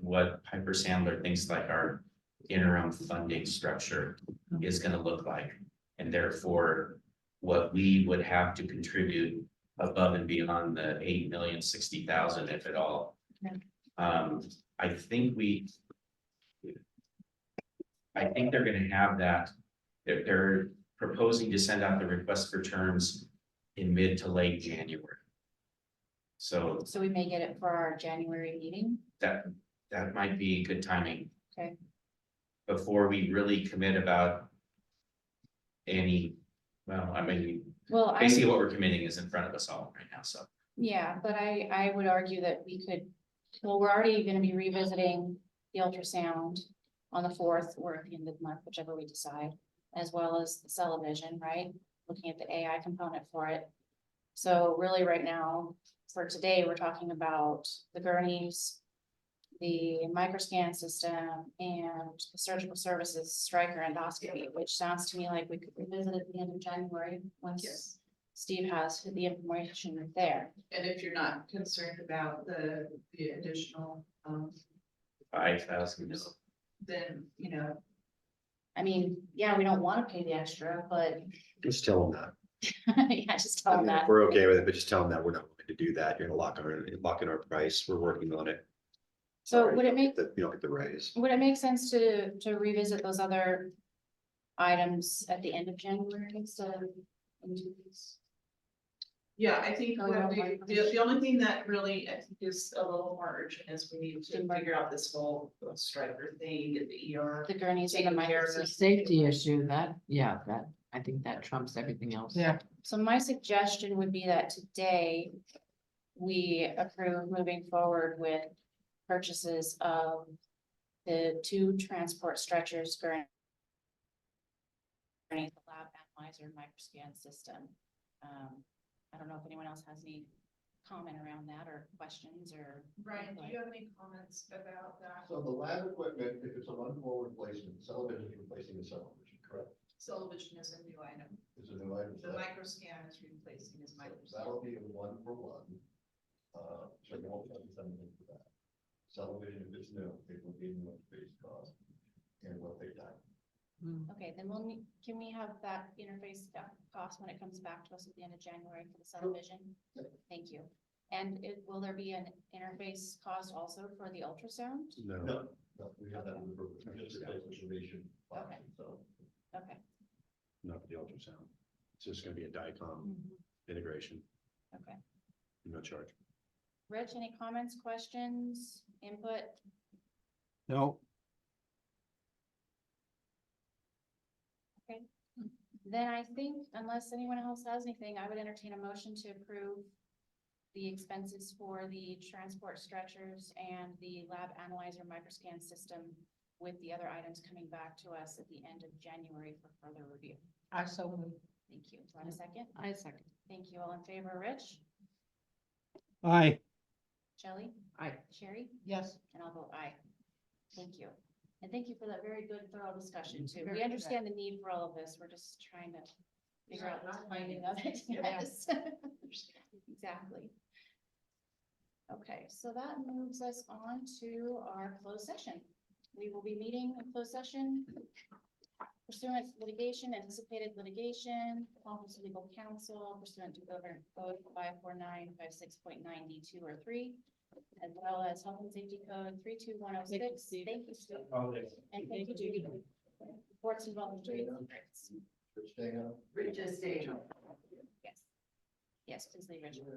what Piper Sandler thinks like our interim funding structure is gonna look like. And therefore, what we would have to contribute above and beyond the 8,060,000, if at all. Okay. I think they're gonna have that. They're proposing to send out the request for terms in mid to late January. So so we may get it for our January meeting. that might be good timing. Okay. Before we really commit about any, well, I mean, Well, basically what we're committing is in front of us all right now, so. yeah, but I would argue that we could, well, we're already gonna be revisiting the ultrasound on the 4th or at the end of the month, whichever we decide, as well as the television, right? Looking at the AI component for it. So really right now, for today, we're talking about the gurneys, the microscan system and the surgical services striker endoscopy, which sounds to me like we could revisit at the end of January once Yes. Steve has the information right there. And if you're not concerned about the additional, 5,000, then, you know, I mean, yeah, we don't wanna pay the extra, but Just tell them that. Yeah, just tell I them mean, if that. we're okay with it, but just tell them that we're not willing to do that. You're gonna lock in our price. We're working on it. So Sorry, would you it don't make, get the- You don't get the raise. would it make sense to revisit those other items at the end of January instead of in 2 weeks? Yeah, I think Go what around we- like the only thing that really, I think is a little more urgent is we need to figure out this whole striker thing, get the ER. The gurneys and the Taken care of. micros. It's a safety issue that, yeah, that, I think that trumps everything else. Yeah. So my suggestion would be that today we approve moving forward with purchases of the 2 transport stretchers for the lab analyzer microscan system. I don't know if anyone else has any comment around that or questions or. Brian, do you have any comments about that? So the lab equipment, if it's a run-form replacement, television is replacing the television, correct? Television is a new item. Is a new item. The microscan is replacing his microscan. That'll be a 1-for-1. So you won't have to send anything for that. Television, if it's new, it will be new base cost and what they got. Okay, then we'll need, can we have that interface cost when it comes back to us at the end of January for the subdivision? Thank you. And will there be an interface cost also for the ultrasound? No, No, we have that in the program. Just the observation option, so. Okay, not for the ultrasound. It's just gonna be a DICOM integration, okay. no charge. Rich, any comments, questions, input? No, Then I think unless anyone else has anything, I would entertain a motion to approve the expenses for the transport stretchers and the lab analyzer microscan system with the other items coming back to us at the end of January for further review. I so moved. Thank you. Want a second? I second. Thank you. All in favor, Rich, aye. Shelley, I, Sherry, Yes. and I'll vote aye. Thank you. And thank you for that very good thorough discussion too. Very We good. understand the need for all of this. We're just trying to figure out the timing of it. Yeah. Yes. Exactly. Okay, so that moves us on to our closed session. We will be meeting in closed session pursuant to litigation, anticipated litigation, Office of Legal Counsel pursuant to Government Code 54956.9D2 or 3, as well as Health and Safety Code 32106. Thank you, Steve. And thank you, Judy. Reports involving trade secrets. Staying on. Yes. Yes, please leave, Richard.